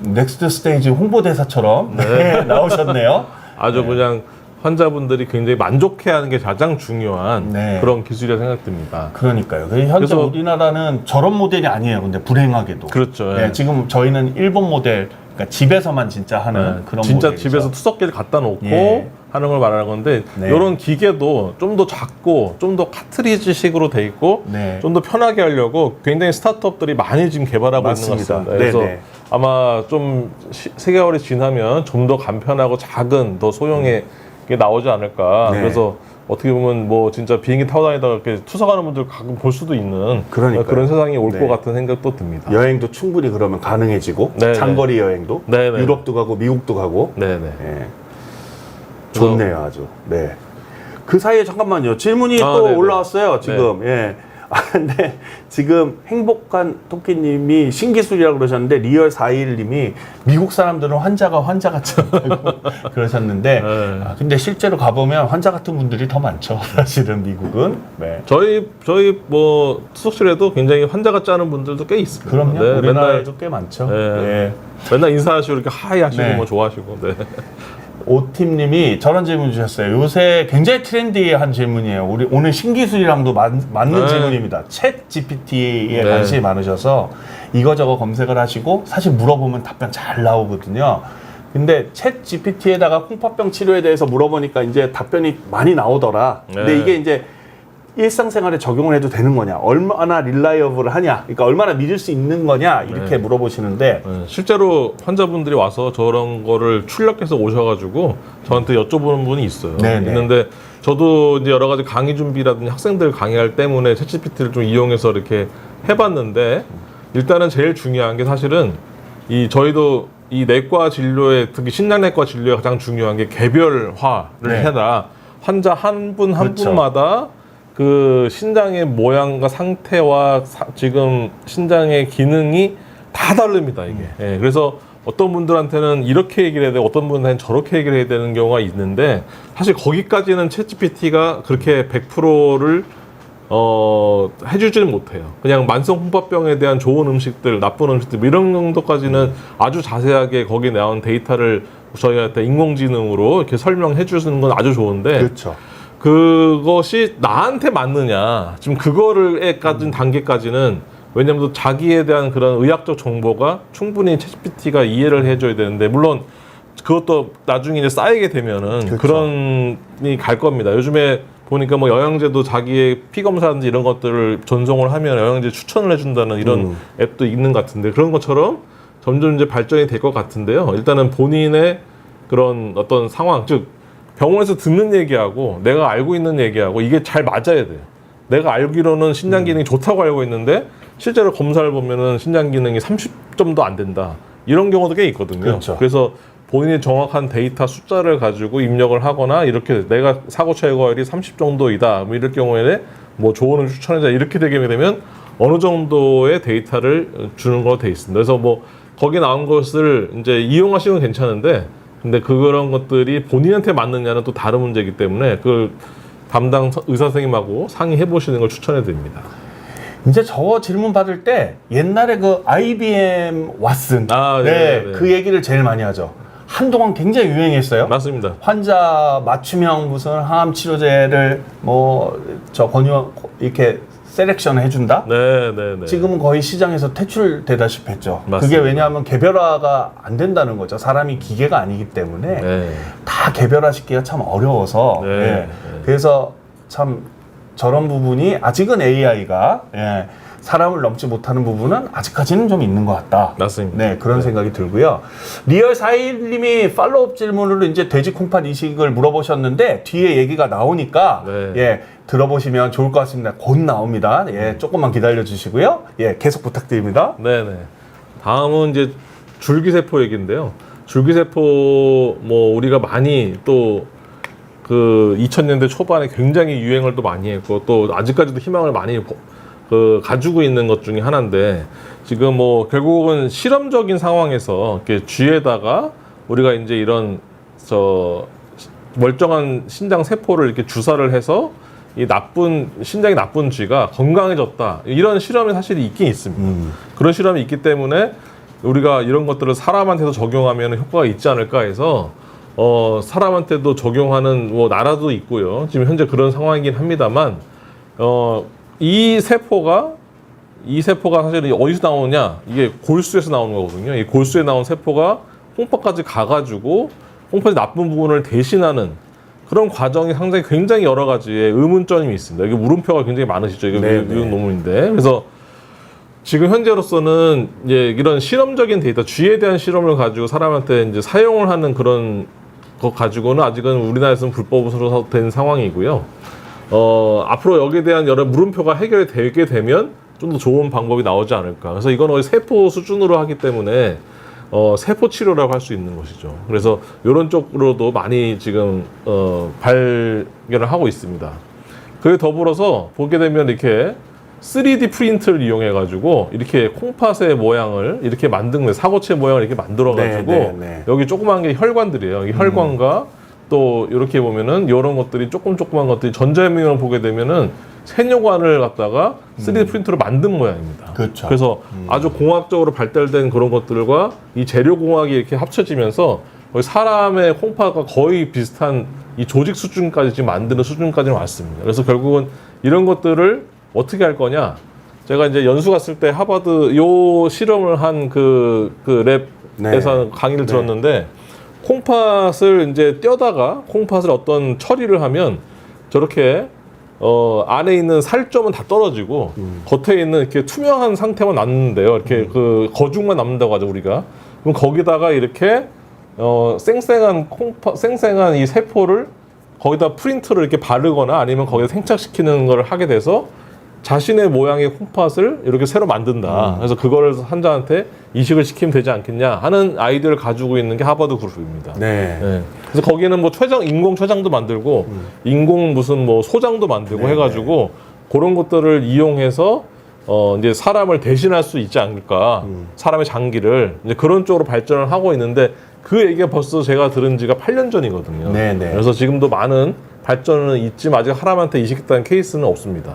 넥스트 스테이지 홍보대사처럼 네, 나오셨네요. 아주 그냥 환자분들이 굉장히 만족해하는 게 가장 중요한 네. 그런 기술이라 생각됩니다. 그러니까요. 현재 그래서- 우리나라는 저런 모델이 아니에요. 근데 불행하게도. 그렇죠. 네, 지금 저희는 일본 모델, 그러니까 집에서만 진짜 하는 네, 그런 진짜 모델이죠. 집에서 투석기를 갖다 놓고 예. 하는 걸 말하는 건데 네. 이런 기계도 좀 더 작고 좀 더 카트리지식으로 돼 있고 네. 좀 더 편하게 하려고 굉장히 스타트업들이 많이 지금 개발하고 맞습니다. 있는 것 같습니다. 그래서 네네. 아마 좀 세개월이 지나면 좀 더 간편하고 작은 더 소형의 게 나오지 않을까. 네. 그래서 어떻게 보면 뭐 진짜 비행기 타고 다니다가 이렇게 투석하는 분들 가끔 볼 수도 있는 그러니까요. 그런 세상이 올 것 네. 같은 생각도 듭니다. 여행도 충분히 그러면 가능해지고 네네. 장거리 여행도 네네. 유럽도 가고 미국도 가고 네네. 예. 좋네요 아주. 네. 그 사이에 잠깐만요. 질문이 아, 또 네네. 올라왔어요. 지금. 예. 아, 근데 지금 행복한 토끼님이 신기술이라고 그러셨는데 리얼 421님이 미국 사람들은 환자 같지 않다고 그러셨는데 네. 아, 근데 실제로 가보면 환자 같은 분들이 더 많죠. 사실은 미국은. 네. 저희 뭐 투석실에도 굉장히 환자 같지 않은 분들도 꽤 있습니다. 그럼요. 네, 맨날 우리나라에도 꽤 많죠. 네. 예. 맨날 인사하시고 이렇게 하이 하시고 네. 뭐 좋아하시고. 네. 오팀님이 저런 질문 주셨어요. 요새 굉장히 트렌디한 질문이에요. 우리 오늘 신기술이랑도 맞는 네. 질문입니다. 챗 GPT에 네. 관심이 많으셔서 이거저거 검색을 하시고 사실 물어보면 답변 잘 나오거든요. 근데 챗 GPT에다가 콩팥병 치료에 대해서 물어보니까 이제 답변이 많이 나오더라. 근데 네. 이게 이제 일상생활에 적용을 해도 되는 거냐, 얼마나 릴라이어블 하냐, 그러니까 얼마나 믿을 수 있는 거냐 이렇게 네. 물어보시는데 네, 실제로 환자분들이 와서 저런 거를 출력해서 오셔가지고 저한테 여쭤보는 분이 있어요. 네네. 있는데 저도 이제 여러 가지 강의 준비라든지 학생들 강의할 때문에 챗GPT를 좀 이용해서 이렇게 해봤는데 일단은 제일 중요한 게 사실은 저희도 이 내과 진료에 특히 신장내과 진료에 가장 중요한 게 개별화를 네. 해라. 환자 한 분 한 그렇죠. 분마다 그 신장의 모양과 상태와 지금 신장의 기능이 다 다릅니다, 이게. 예, 그래서 어떤 분들한테는 이렇게 얘기를 해야 되고 어떤 분들한테는 저렇게 얘기를 해야 되는 경우가 있는데 사실 거기까지는 챗GPT가 그렇게 100%를 해주지는 못해요. 그냥 만성 홍파병에 대한 좋은 음식들, 나쁜 음식들 뭐 이런 정도까지는 아주 자세하게 거기에 나온 데이터를 저희한테 인공지능으로 이렇게 설명해 주시는 건 아주 좋은데 그렇죠. 그것이 나한테 맞느냐 지금 그거를 까진 단계까지는 왜냐하면 자기에 대한 그런 의학적 정보가 충분히 챗GPT가 이해를 해줘야 되는데 물론 그것도 나중에 이제 쌓이게 되면은 그렇죠. 그런이 갈 겁니다. 요즘에 보니까 뭐 영양제도 자기의 피 검사라든지 이런 것들을 전송을 하면 영양제 추천을 해준다는 이런 앱도 있는 것 같은데 그런 것처럼 점점 이제 발전이 될 것 같은데요. 일단은 본인의 그런 어떤 상황 즉 병원에서 듣는 얘기하고 내가 알고 있는 얘기하고 이게 잘 맞아야 돼요. 내가 알기로는 신장 기능이 좋다고 알고 있는데 실제로 검사를 보면은 신장 기능이 30점도 안 된다. 이런 경우도 꽤 있거든요. 그렇죠. 그래서 본인의 정확한 데이터 숫자를 가지고 입력을 하거나 이렇게 내가 사고 최고율이 30 정도이다. 뭐 이럴 경우에는 뭐 조언을 추천하자 이렇게 되게 되면 어느 정도의 데이터를 주는 걸로 돼 있습니다. 그래서 뭐 거기 나온 것을 이제 이용하시면 괜찮은데 근데 그런 것들이 본인한테 맞느냐는 또 다른 문제이기 때문에 그걸 담당 의사 선생님하고 상의해 보시는 걸 추천해 드립니다. 이제 저 질문 받을 때 옛날에 그 IBM 왓슨 아, 네, 네. 그 얘기를 제일 많이 하죠. 한동안 굉장히 유행했어요. 맞습니다. 환자 맞춤형 무슨 항암 치료제를 뭐 저 권유 이렇게 셀렉션 해준다. 네, 네, 네. 지금은 거의 시장에서 퇴출되다시피 했죠. 맞습니다. 그게 왜냐하면 개별화가 안 된다는 거죠. 사람이 기계가 아니기 때문에 네. 다 개별화시키기가 참 어려워서 네. 예. 네. 그래서 참 저런 부분이 아직은 AI가 예. 사람을 넘지 못하는 부분은 아직까지는 좀 있는 것 같다. 맞습니다. 네, 그런 생각이 들고요. 리얼 4일님이 팔로업 질문으로 이제 돼지 콩팥 이식을 물어보셨는데 뒤에 얘기가 나오니까 네. 예, 들어보시면 좋을 것 같습니다. 곧 나옵니다. 예, 조금만 기다려 주시고요. 예, 계속 부탁드립니다. 네네. 다음은 이제 줄기세포 얘기인데요. 줄기세포 뭐 우리가 많이 또 그 2000년대 초반에 굉장히 유행을 또 많이 했고 또 아직까지도 희망을 많이 가지고 있는 것 중에 하나인데 지금 뭐 결국은 실험적인 상황에서 이렇게 쥐에다가 우리가 이제 이런 멀쩡한 신장 세포를 이렇게 주사를 해서 이 신장이 나쁜 쥐가 건강해졌다. 이런 실험이 사실 있긴 있습니다. 그런 실험이 있기 때문에 우리가 이런 것들을 사람한테도 적용하면 효과가 있지 않을까 해서 사람한테도 적용하는 뭐 나라도 있고요. 지금 현재 그런 상황이긴 합니다만 이 세포가 사실은 어디서 나오느냐? 이게 골수에서 나오는 거거든요. 이 골수에 나온 세포가 콩팥까지 가가지고 콩팥의 나쁜 부분을 대신하는 그런 과정이 상당히 굉장히 여러 가지의 의문점이 있습니다. 이게 물음표가 굉장히 많으시죠. 이게 미국 논문인데. 그래서 지금 현재로서는 이제 이런 실험적인 데이터, 쥐에 대한 실험을 가지고 사람한테 이제 사용을 하는 그런 것 가지고는 아직은 우리나라에서는 불법으로 된 상황이고요. 앞으로 여기에 대한 여러 물음표가 해결되게 되면 좀 더 좋은 방법이 나오지 않을까. 그래서 이건 거의 세포 수준으로 하기 때문에 세포 치료라고 할 수 있는 것이죠. 그래서 이런 쪽으로도 많이 지금 발견을 하고 있습니다. 그에 더불어서 보게 되면 이렇게 3D 프린트를 이용해 가지고 이렇게 콩팥의 모양을 이렇게 만든 거예요. 사고체 모양을 이렇게 만들어 가지고 여기 조그만 게 혈관들이에요. 이 혈관과 또 이렇게 보면은 이런 것들이 조그만 것들이 전자현미경을 보게 되면은 세뇨관을 갖다가 3D 프린터로 만든 모양입니다. 그렇죠. 그래서 아주 공학적으로 발달된 그런 것들과 이 재료공학이 이렇게 합쳐지면서 거의 사람의 콩팥과 거의 비슷한 이 조직 수준까지 지금 만드는 수준까지는 왔습니다. 그래서 결국은 이런 것들을 어떻게 할 거냐? 제가 이제 연수 갔을 때 하버드 요 실험을 한 그 랩에서 강의를 들었는데 콩팥을 이제 떼다가 콩팥을 어떤 처리를 하면 저렇게 안에 있는 살점은 다 떨어지고 겉에 있는 이렇게 투명한 상태만 남는데요. 이렇게 그 거중만 남는다고 하죠, 우리가. 그럼 거기다가 이렇게 생생한 이 세포를 거기다 프린트를 이렇게 바르거나 아니면 거기다 생착시키는 걸 하게 돼서 자신의 모양의 콩팥을 이렇게 새로 만든다. 그래서 그거를 환자한테 이식을 시키면 되지 않겠냐 하는 아이디어를 가지고 있는 게 하버드 그룹입니다. 네. 그래서 거기는 뭐 인공 췌장도 만들고 인공 무슨 뭐 소장도 만들고 해가지고 그런 것들을 이용해서 이제 사람을 대신할 수 있지 않을까. 사람의 장기를 이제 그런 쪽으로 발전을 하고 있는데 그 얘기가 벌써 제가 들은 지가 8년 전이거든요. 그래서 지금도 많은 발전은 있지만 아직 사람한테 이식했다는 케이스는 없습니다.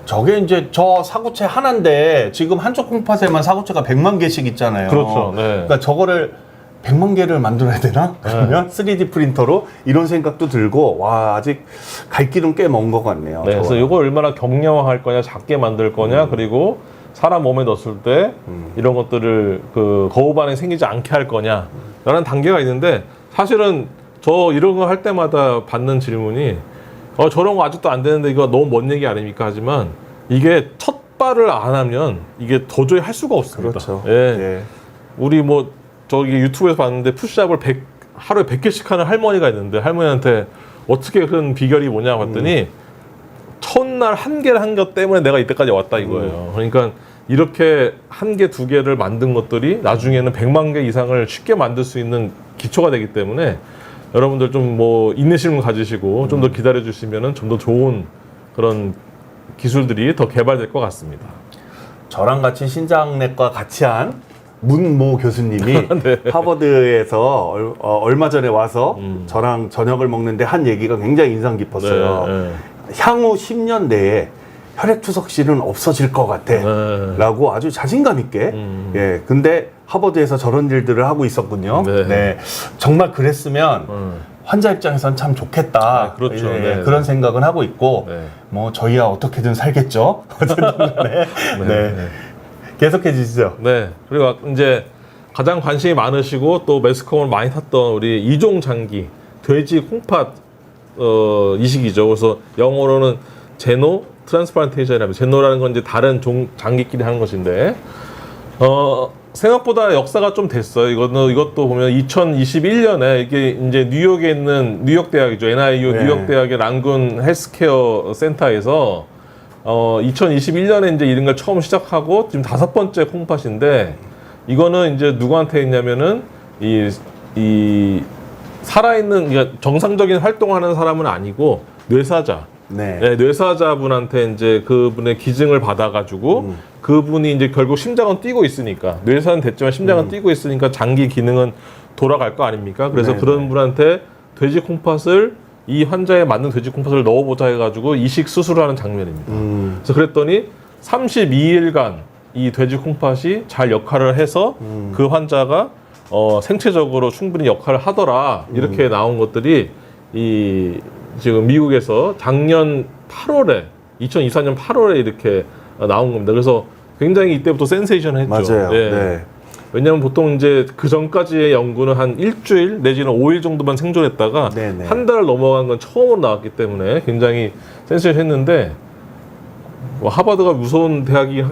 저게 이제 저 사고체 하나인데 지금 한쪽 콩팥에만 사고체가 100만 개씩 있잖아요. 그렇죠. 그러니까 저거를 100만 개를 만들어야 되나? 그러면 3D 프린터로 이런 생각도 들고 와 아직 갈 길은 꽤 먼 것 같네요. 그래서 이거 얼마나 경량화할 거냐, 작게 만들 거냐, 그리고 사람 몸에 넣었을 때 이런 것들을 그 거부 반응이 생기지 않게 할 거냐 라는 단계가 있는데 사실은 저 이런 거 할 때마다 받는 질문이 저런 거 아직도 안 되는데 이거 너무 먼 얘기 아닙니까? 하지만 이게 첫 발을 안 하면 이게 도저히 할 수가 없습니다. 그렇죠. 우리 뭐 저기 유튜브에서 봤는데 푸시업을 하루에 100개씩 하는 할머니가 있는데 할머니한테 어떻게 그런 비결이 뭐냐 봤더니 첫날 한 개를 한 것 때문에 내가 이때까지 왔다 이거예요. 그러니까 이렇게 한 개, 두 개를 만든 것들이 나중에는 100만 개 이상을 쉽게 만들 수 있는 기초가 되기 때문에 여러분들 좀 뭐 인내심을 가지시고 좀 더 기다려 주시면은 좀 더 좋은 그런 기술들이 더 개발될 것 같습니다. 저랑 같이 신장내과 같이 한 문모 교수님이 하버드에서 얼마 전에 와서 저랑 저녁을 먹는데 한 얘기가 굉장히 인상 깊었어요. 향후 10년 내에 혈액투석실은 없어질 것 같아 라고 아주 자신감 있게 근데 하버드에서 저런 일들을 하고 있었군요. 정말 그랬으면 환자 입장에선 참 좋겠다. 그렇죠. 그런 생각은 하고 있고 뭐 저희야 어떻게든 살겠죠. 계속해 주시죠. 그리고 이제 가장 관심이 많으시고 또 매스컴을 많이 탔던 우리 이종 장기 돼지 콩팥 이식이죠. 그래서 영어로는 제노 트랜스플란테이션이라고. 제노라는 건 이제 다른 장기끼리 하는 것인데 생각보다 역사가 좀 됐어요. 이것도 보면 2021년에 이게 이제 뉴욕에 있는 뉴욕 대학이죠. NIU 뉴욕 대학의 란군 헬스케어 센터에서 2021년에 이제 이런 걸 처음 시작하고 지금 5번째 콩팥인데 이거는 이제 누구한테 했냐면은 이 살아있는 그러니까 정상적인 활동하는 사람은 아니고 뇌사자. 뇌사자분한테 이제 그분의 기증을 받아가지고 그분이 이제 결국 심장은 뛰고 있으니까 뇌사는 됐지만 심장은 뛰고 있으니까 장기 기능은 돌아갈 거 아닙니까? 그래서 그런 분한테 돼지 콩팥을 이 환자에 맞는 돼지 콩팥을 넣어보자 해가지고 이식 수술을 하는 장면입니다. 그래서 그랬더니 32일간 이 돼지 콩팥이 잘 역할을 해서 그 환자가 생체적으로 충분히 역할을 하더라. 이렇게 나온 것들이 이 지금 미국에서 작년 8월에 2024년 8월에 이렇게 나온 겁니다. 그래서 굉장히 이때부터 센세이션했죠. 맞아요. 예. 네. 왜냐하면 보통 이제 그 전까지의 연구는 한 일주일 내지는 5일 정도만 생존했다가 네네. 한 달을 넘어간 건 처음으로 나왔기 때문에 굉장히 센세이션했는데 뭐 하버드가 무서운 대학이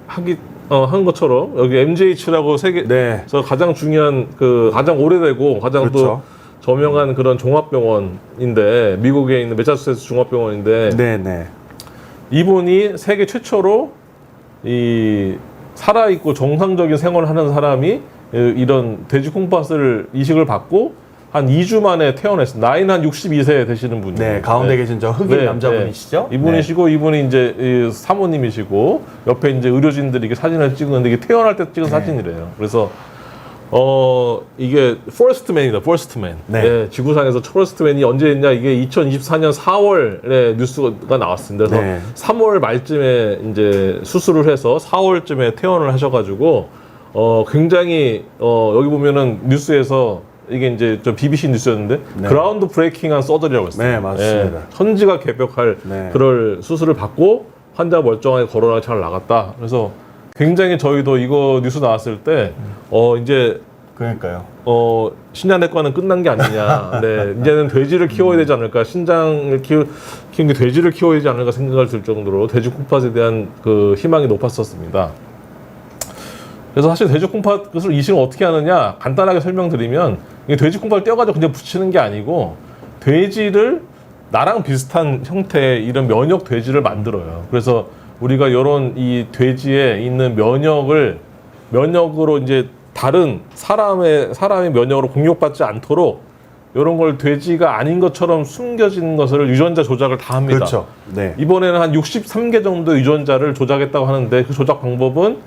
한 것처럼 여기 MGH라고 세계에서 네. 가장 중요한 가장 오래되고 가장 또 그렇죠. 저명한 그런 종합병원인데 미국에 있는 매사추세츠 종합병원인데 네네. 이분이 세계 최초로 이 살아있고 정상적인 생활을 하는 사람이 이런 돼지 콩팥을 이식을 받고 한 2주 만에 퇴원했습니다. 나이는 한 62세 되시는 분이에요. 네, 가운데 계신 저 흑인 남자분이시죠? 이분이시고 이분이 이제 이 사모님이시고 옆에 이제 의료진들이 이게 사진을 찍었는데 이게 퇴원할 때 찍은 사진이래요. 그래서 이게 퍼스트맨이다. 퍼스트맨. 네. 예, 지구상에서 퍼스트맨이 언제 했냐? 이게 2024년 4월에 뉴스가 나왔습니다. 그래서 네. 3월 말쯤에 이제 수술을 해서 4월쯤에 퇴원을 하셔가지고 굉장히 여기 보면은 뉴스에서 이게 이제 좀 BBC 뉴스였는데 네. 그라운드 브레이킹한 서저리라고 했어요. 네, 맞습니다. 천지가 개벽할 네. 그럴 수술을 받고 환자 멀쩡하게 거론하게 잘 나갔다. 그래서 굉장히 저희도 이거 뉴스 나왔을 때 이제 그러니까요. 신장내과는 끝난 게 아니냐. 네, 이제는 돼지를 키워야 되지 않을까. 신장을 키우는 게 돼지를 키워야 되지 않을까 생각을 들 정도로 돼지 콩팥에 대한 그 희망이 높았었습니다. 그래서 사실 돼지 콩팥을 이식을 어떻게 하느냐 간단하게 설명드리면 이게 돼지 콩팥을 떼어가지고 그냥 붙이는 게 아니고 돼지를 나랑 비슷한 형태의 이런 면역 돼지를 만들어요. 그래서 우리가 이런 이 돼지에 있는 면역으로 이제 다른 사람의 면역으로 공격받지 않도록 이런 걸 돼지가 아닌 것처럼 숨겨진 것을 유전자 조작을 다 합니다. 그렇죠. 네. 이번에는 한 63개 정도 유전자를 조작했다고 하는데 그 조작 방법은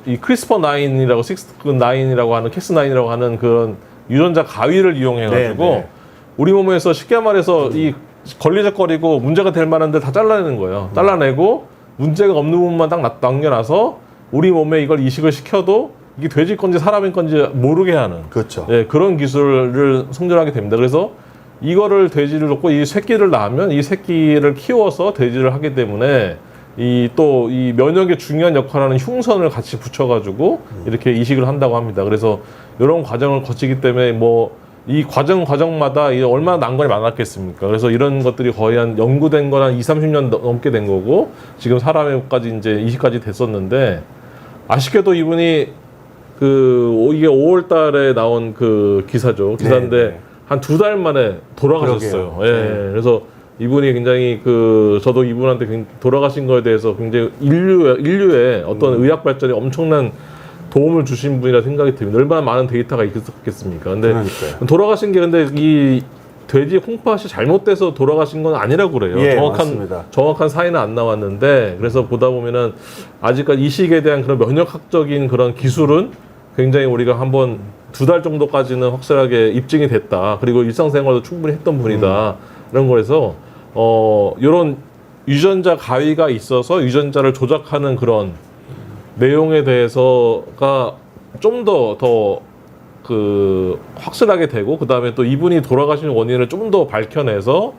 이 크리스퍼9이라고 Cas9이라고 하는 Cas9이라고 하는 그런 유전자 가위를 이용해가지고 네, 네. 우리 몸에서 쉽게 말해서 이 걸리적거리고 문제가 될 만한 데 다 잘라내는 거예요. 잘라내고 문제가 없는 부분만 딱 남겨놔서 우리 몸에 이걸 이식을 시켜도 이게 돼지 건지 사람인 건지 모르게 하는 그렇죠. 예, 그런 기술을 성전하게 됩니다. 그래서 이거를 돼지를 놓고 이 새끼를 낳으면 이 새끼를 키워서 돼지를 하기 때문에 이 면역에 중요한 역할을 하는 흉선을 같이 붙여가지고 이렇게 이식을 한다고 합니다. 그래서 이런 과정을 거치기 때문에 뭐 이 과정마다 얼마나 난관이 많았겠습니까? 그래서 이런 것들이 거의 한 연구된 건 한 20-30년 넘게 된 거고 지금 사람에까지 이제 이식까지 됐었는데 아쉽게도 이분이 이게 5월 달에 나온 그 기사죠. 기사인데 네, 네. 한 2달 만에 돌아가셨어요. 그러게요. 예. 네. 그래서 이분이 굉장히 저도 이분한테 돌아가신 거에 대해서 굉장히 인류의 어떤 의학 발전에 엄청난 도움을 주신 분이라 생각이 듭니다. 얼마나 많은 데이터가 있었겠습니까? 근데 그러니까요. 돌아가신 게 근데 이 돼지 콩팥이 잘못돼서 돌아가신 건 아니라고 그래요. 예, 맞습니다. 정확한 사인은 안 나왔는데 그래서 보다 보면은 아직까지 이식에 대한 그런 면역학적인 그런 기술은 굉장히 우리가 한번 2달 정도까지는 확실하게 입증이 됐다. 그리고 일상생활도 충분히 했던 분이다. 이런 거에서 이런 유전자 가위가 있어서 유전자를 조작하는 그런 내용에 대해서가 좀 더 확실하게 되고 그 다음에 또 이분이 돌아가신 원인을 좀 더 밝혀내서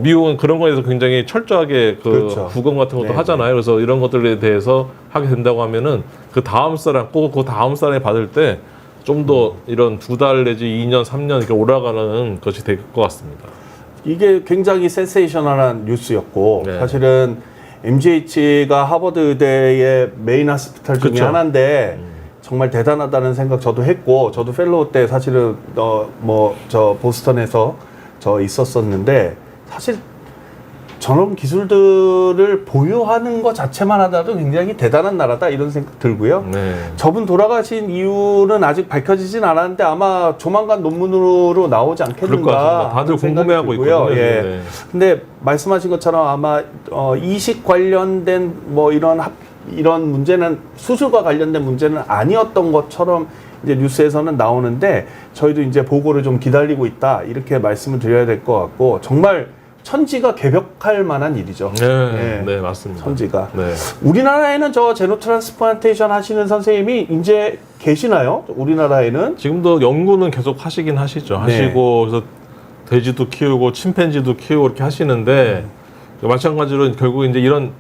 미국은 그런 거에 대해서 굉장히 철저하게 그렇죠. 부검 같은 것도 네, 하잖아요. 그래서 이런 것들에 대해서 하게 된다고 하면은 그 다음 사람이 받을 때 좀 더 이런 2달 내지 2년, 3년 이렇게 올라가는 것이 될 것 같습니다. 이게 굉장히 센세이셔널한 뉴스였고 네. 사실은 MGH가 하버드 의대의 메인 하스피탈 중에 그쵸. 하나인데 정말 대단하다는 생각 저도 했고 저도 펠로우 때 사실은 저 보스턴에서 있었었는데 사실 저런 기술들을 보유하는 것 자체만 하더라도 굉장히 대단한 나라다 이런 생각 들고요. 네. 저분 돌아가신 이유는 아직 밝혀지진 않았는데 아마 조만간 논문으로 나오지 그럴 것 같습니다. 않겠는가 다들 하는 생각이 궁금해하고 들고요. 있거든요. 예. 네. 근데 말씀하신 것처럼 아마 이식 관련된 뭐 이런 이런 문제는 수술과 관련된 문제는 아니었던 것처럼 이제 뉴스에서는 나오는데 저희도 이제 보고를 좀 기다리고 있다 이렇게 말씀을 드려야 될 것 같고 정말 천지가 개벽할 만한 일이죠. 네, 네, 맞습니다. 천지가. 네. 우리나라에는 저 제노 트랜스플란테이션 하시는 선생님이 이제 계시나요? 우리나라에는? 지금도 연구는 계속 하시긴 하시죠. 하시고 그래서 돼지도 키우고 침팬지도 키우고 이렇게 하시는데 마찬가지로 결국 이제 이런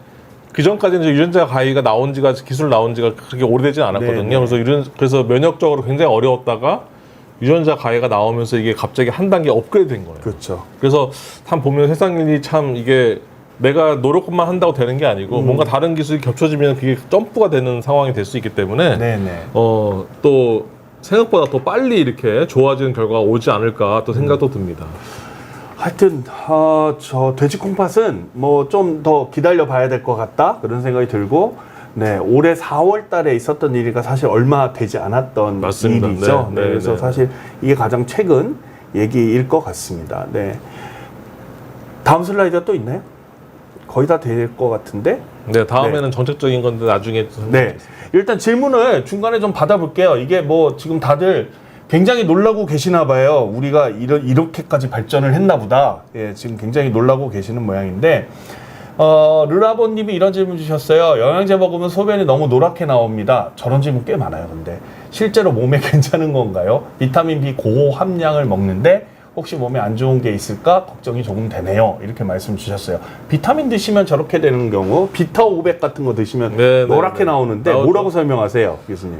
그 전까지는 이제 유전자 가위가 나온 지가 기술 나온 지가 그렇게 오래되진 않았거든요. 그래서 면역적으로 굉장히 어려웠다가 유전자 가해가 나오면서 이게 갑자기 한 단계 업그레이드 된 거예요. 그렇죠. 그래서 참 보면 세상 일이 참 이게 내가 노력만 한다고 되는 게 아니고 뭔가 다른 기술이 겹쳐지면 그게 점프가 되는 상황이 될 수 있기 때문에 또 생각보다 더 빨리 이렇게 좋아지는 결과가 오지 않을까 또 생각도 듭니다. 하여튼 저 돼지 콩팥은 뭐 좀 더 기다려 봐야 될 것 같다 그런 생각이 들고 네 올해 4월 달에 있었던 일이가 사실 얼마 되지 않았던 맞습니다. 일이죠. 네, 그래서 네. 사실 이게 가장 최근 얘기일 것 같습니다. 네 다음 슬라이드가 또 있나요? 거의 다 될 것 같은데. 네 다음에는 정책적인 건데 나중에 네 일단 질문을 중간에 좀 받아볼게요. 이게 뭐 지금 다들 굉장히 놀라고 계시나 봐요. 우리가 이렇게까지 발전을 했나 보다. 예, 지금 굉장히 놀라고 계시는 모양인데 르라보님이 이런 질문 주셨어요. 영양제 먹으면 소변이 너무 노랗게 나옵니다. 저런 질문 꽤 많아요. 근데 실제로 몸에 괜찮은 건가요? 비타민 B 고함량을 먹는데 혹시 몸에 안 좋은 게 있을까 걱정이 조금 되네요. 이렇게 말씀 주셨어요. 비타민 드시면 저렇게 되는 경우 비타 500 같은 거 드시면 노랗게 나오는데 뭐라고 설명하세요, 교수님?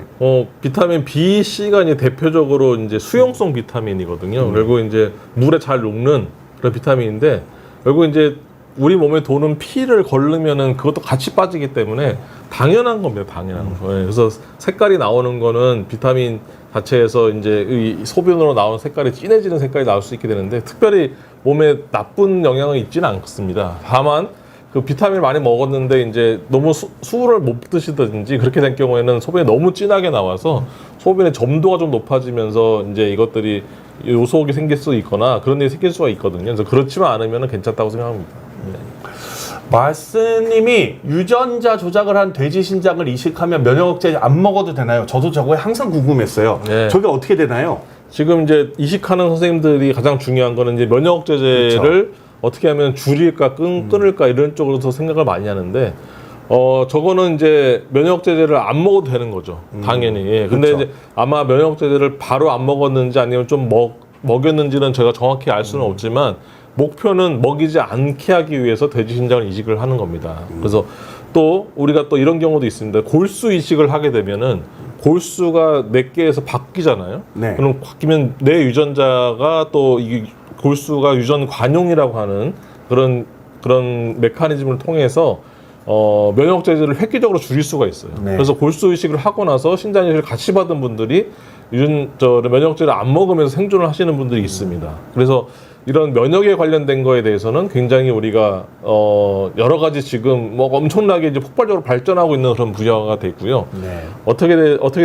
비타민 B, C가 이제 대표적으로 이제 수용성 비타민이거든요. 그리고 이제 물에 잘 녹는 그런 비타민인데 결국 이제 우리 몸에 도는 피를 걸르면은 그것도 같이 빠지기 때문에 당연한 겁니다. 당연한 거. 그래서 색깔이 나오는 거는 비타민 자체에서 이제 이 소변으로 나오는 색깔이 진해지는 색깔이 나올 수 있게 되는데 특별히 몸에 나쁜 영향은 있지는 않습니다. 다만 그 비타민을 많이 먹었는데 이제 너무 수분을 못 드시든지 그렇게 된 경우에는 소변이 너무 진하게 나와서 소변의 점도가 좀 높아지면서 이제 이것들이 요소가 생길 수 있거나 그런 일이 생길 수가 있거든요. 그래서 그렇지만 않으면 괜찮다고 생각합니다. 말씀님이 유전자 조작을 한 돼지 신장을 이식하면 면역억제 안 먹어도 되나요? 저도 저거에 항상 궁금했어요. 네. 저게 어떻게 되나요? 지금 이제 이식하는 선생님들이 가장 중요한 거는 이제 면역억제제를 그렇죠. 어떻게 하면 줄일까 끊을까 이런 쪽으로서 생각을 많이 하는데 저거는 이제 면역억제제를 안 먹어도 되는 거죠. 당연히. 예. 근데 그렇죠. 이제 아마 면역억제제를 바로 안 먹었는지 아니면 좀 먹였는지는 제가 정확히 알 수는 없지만 목표는 먹이지 않게 하기 위해서 돼지 신장을 이식을 하는 겁니다. 그래서 또 우리가 또 이런 경우도 있습니다. 골수 이식을 하게 되면은 골수가 내 개에서 바뀌잖아요. 네. 그럼 바뀌면 내 유전자가 또 이 골수가 유전 관용이라고 하는 그런 메커니즘을 통해서 면역제제를 획기적으로 줄일 수가 있어요. 네. 그래서 골수 이식을 하고 나서 신장 이식을 같이 받은 분들이 면역제를 안 먹으면서 생존을 하시는 분들이 있습니다. 그래서 이런 면역에 관련된 거에 대해서는 굉장히 우리가 여러 가지 지금 뭐 엄청나게 이제 폭발적으로 발전하고 있는 그런 분야가 됐고요. 네. 어떻게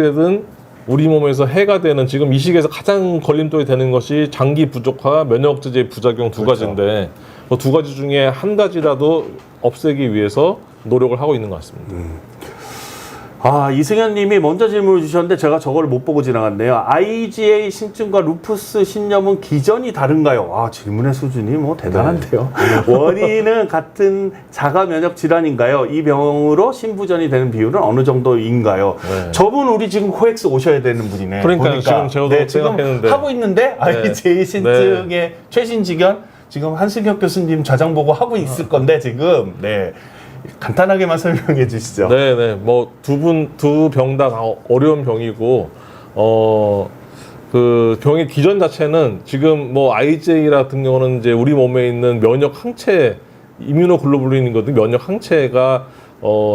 되든 우리 몸에서 해가 되는 지금 이 시기에서 가장 걸림돌이 되는 것이 장기 부족화, 면역제제의 부작용 두 그렇죠. 가지인데 그 두 가지 중에 한 가지라도 없애기 위해서 노력을 하고 있는 것 같습니다. 이승현 님이 먼저 질문을 주셨는데 제가 저걸 못 보고 지나갔네요. IgA 신증과 루푸스 신염은 기전이 다른가요? 질문의 수준이 뭐 대단한데요. 원인은 같은 자가 면역 질환인가요? 이 병으로 신부전이 되는 비율은 어느 정도인가요? 네. 저분 우리 지금 코엑스 오셔야 되는 분이네. 그러니까요. 지금 저도 지금 생각했는데. 하고 있는데 IgA 신증의 네. 최신 지견 지금 한승혁 교수님 좌장 보고 하고 있을 건데 지금 간단하게만 설명해 주시죠. 네네. 뭐 두 병 다 어려운 병이고 그 병의 기전 자체는 지금 뭐 IgA 같은 경우는 이제 우리 몸에 있는 면역 항체 이뮤노글로불린이거든. 면역 항체가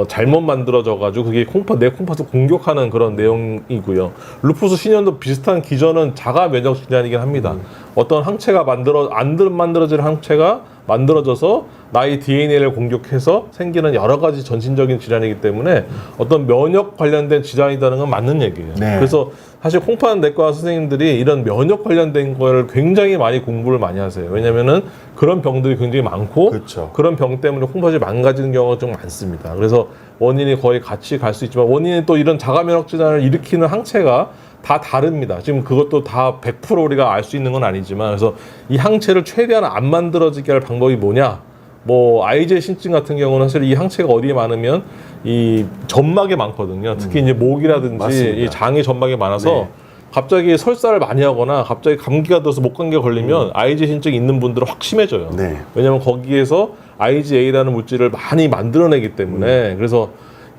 잘못 만들어져 가지고 그게 내 콩팥을 공격하는 그런 내용이고요. 루푸스 신염도 비슷한 기전은 자가 면역 질환이긴 합니다. 어떤 항체가 안 만들어질 항체가 만들어져서 나의 DNA를 공격해서 생기는 여러 가지 전신적인 질환이기 때문에 어떤 면역 관련된 질환이라는 건 맞는 얘기예요. 네. 그래서 사실 콩팥 내과 선생님들이 이런 면역 관련된 거를 굉장히 많이 공부를 많이 하세요. 왜냐면은 그런 병들이 굉장히 많고 그렇죠. 그런 병 때문에 콩팥이 망가지는 경우가 좀 많습니다. 그래서 원인이 거의 같이 갈 수 있지만 원인이 또 이런 자가 면역 질환을 일으키는 항체가 다 다릅니다. 지금 그것도 다 100% 우리가 알 수 있는 건 아니지만 그래서 이 항체를 최대한 안 만들어지게 할 방법이 뭐냐? 뭐 IgE 신증 같은 경우는 사실 이 항체가 어디에 많으면 이 점막에 많거든요. 특히 이제 목이라든지 맞습니다. 이 장의 점막에 많아서 네. 갑자기 설사를 많이 하거나 갑자기 감기가 들어서 목 감기가 걸리면 IgE 신증이 있는 분들은 확 심해져요. 네. 왜냐하면 거기에서 IgA라는 물질을 많이 만들어내기 때문에 그래서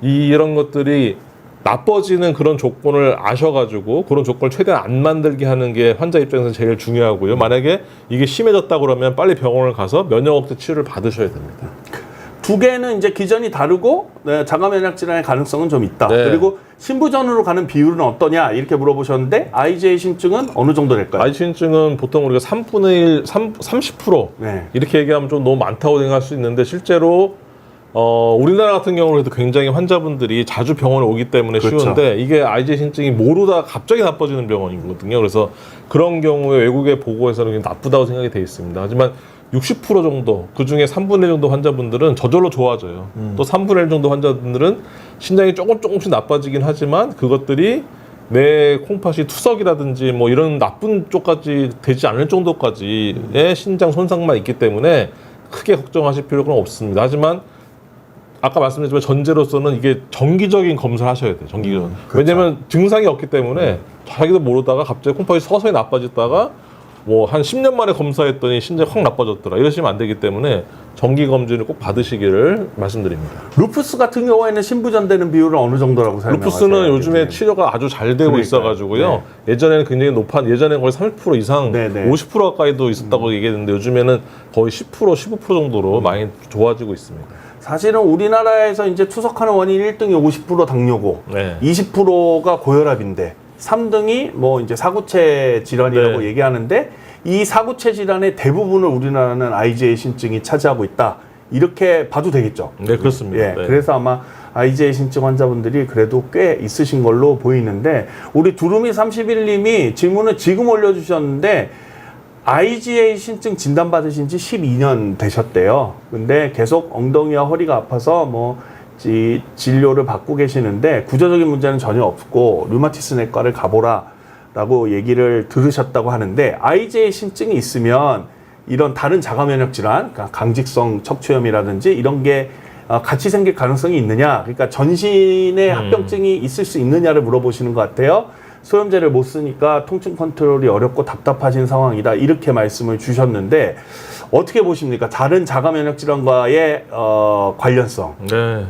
이런 것들이 나빠지는 그런 조건을 아셔가지고 그런 조건을 최대한 안 만들게 하는 게 환자 입장에서 제일 중요하고요. 만약에 이게 심해졌다 그러면 빨리 병원을 가서 면역 억제 치료를 받으셔야 됩니다. 두 개는 이제 기전이 다르고 네, 자가 면역 질환의 가능성은 좀 있다. 네. 그리고 신부전으로 가는 비율은 어떠냐 이렇게 물어보셨는데 IgA 신증은 어느 정도 될까요? IgE 신증은 보통 우리가 3분의 1, 30% 네. 이렇게 얘기하면 좀 너무 많다고 생각할 수 있는데 실제로 우리나라 같은 경우는 굉장히 환자분들이 자주 병원에 오기 때문에 그렇죠. 쉬운데 이게 IgE 신증이 모르다 갑자기 나빠지는 병원이거든요. 그래서 그런 경우에 외국의 보고에서는 굉장히 나쁘다고 생각이 돼 있습니다. 하지만 60% 정도, 그 중에 3분의 1 정도 환자분들은 저절로 좋아져요. 또 3분의 1 정도 환자분들은 신장이 조금씩 나빠지긴 하지만 그것들이 내 콩팥이 투석이라든지 뭐 이런 나쁜 쪽까지 되지 않을 정도까지의 신장 손상만 있기 때문에 크게 걱정하실 필요는 없습니다. 하지만 아까 말씀드렸지만 전제로서는 이게 정기적인 검사를 하셔야 돼요. 정기적으로. 그렇죠. 왜냐면 증상이 없기 때문에 자기도 모르다가 갑자기 콩팥이 서서히 나빠졌다가 뭐 한 10년 만에 검사했더니 신장이 확 나빠졌더라. 이러시면 안 되기 때문에 정기 검진을 꼭 받으시기를 말씀드립니다. 루푸스 같은 경우에는 신부전되는 비율은 어느 정도라고 생각하세요? 루푸스는 요즘에 치료가 아주 잘 되고 그러니까요. 있어가지고요. 네. 예전에는 굉장히 예전에는 거의 30% 이상, 네, 네. 50% 가까이도 있었다고 얘기했는데 요즘에는 거의 10%, 15% 정도로 많이 좋아지고 있습니다. 사실은 우리나라에서 이제 투석하는 원인 1등이 50% 당뇨고 네. 20%가 고혈압인데 3등이 뭐 이제 사구체 질환이라고 네. 얘기하는데 이 사구체 질환의 대부분을 우리나라는 IgA 신증이 차지하고 있다. 이렇게 봐도 되겠죠. 네, 그렇습니다. 예, 네. 그래서 아마 IgA 신증 환자분들이 그래도 꽤 있으신 걸로 보이는데 우리 두루미 31님이 질문을 지금 올려주셨는데 IgA 신증 진단받으신 지 12년 되셨대요. 근데 계속 엉덩이와 허리가 아파서 뭐 진료를 받고 계시는데 구조적인 문제는 전혀 없고 류마티스 내과를 가보라 라고 얘기를 들으셨다고 하는데 IgA 신증이 있으면 이런 다른 자가 면역 질환, 그러니까 강직성 척추염이라든지 이런 게 같이 생길 가능성이 있느냐, 그러니까 전신에 합병증이 있을 수 있느냐를 물어보시는 것 같아요. 소염제를 못 쓰니까 통증 컨트롤이 어렵고 답답하신 상황이다 이렇게 말씀을 주셨는데 어떻게 보십니까? 다른 자가 면역 질환과의 관련성. 네,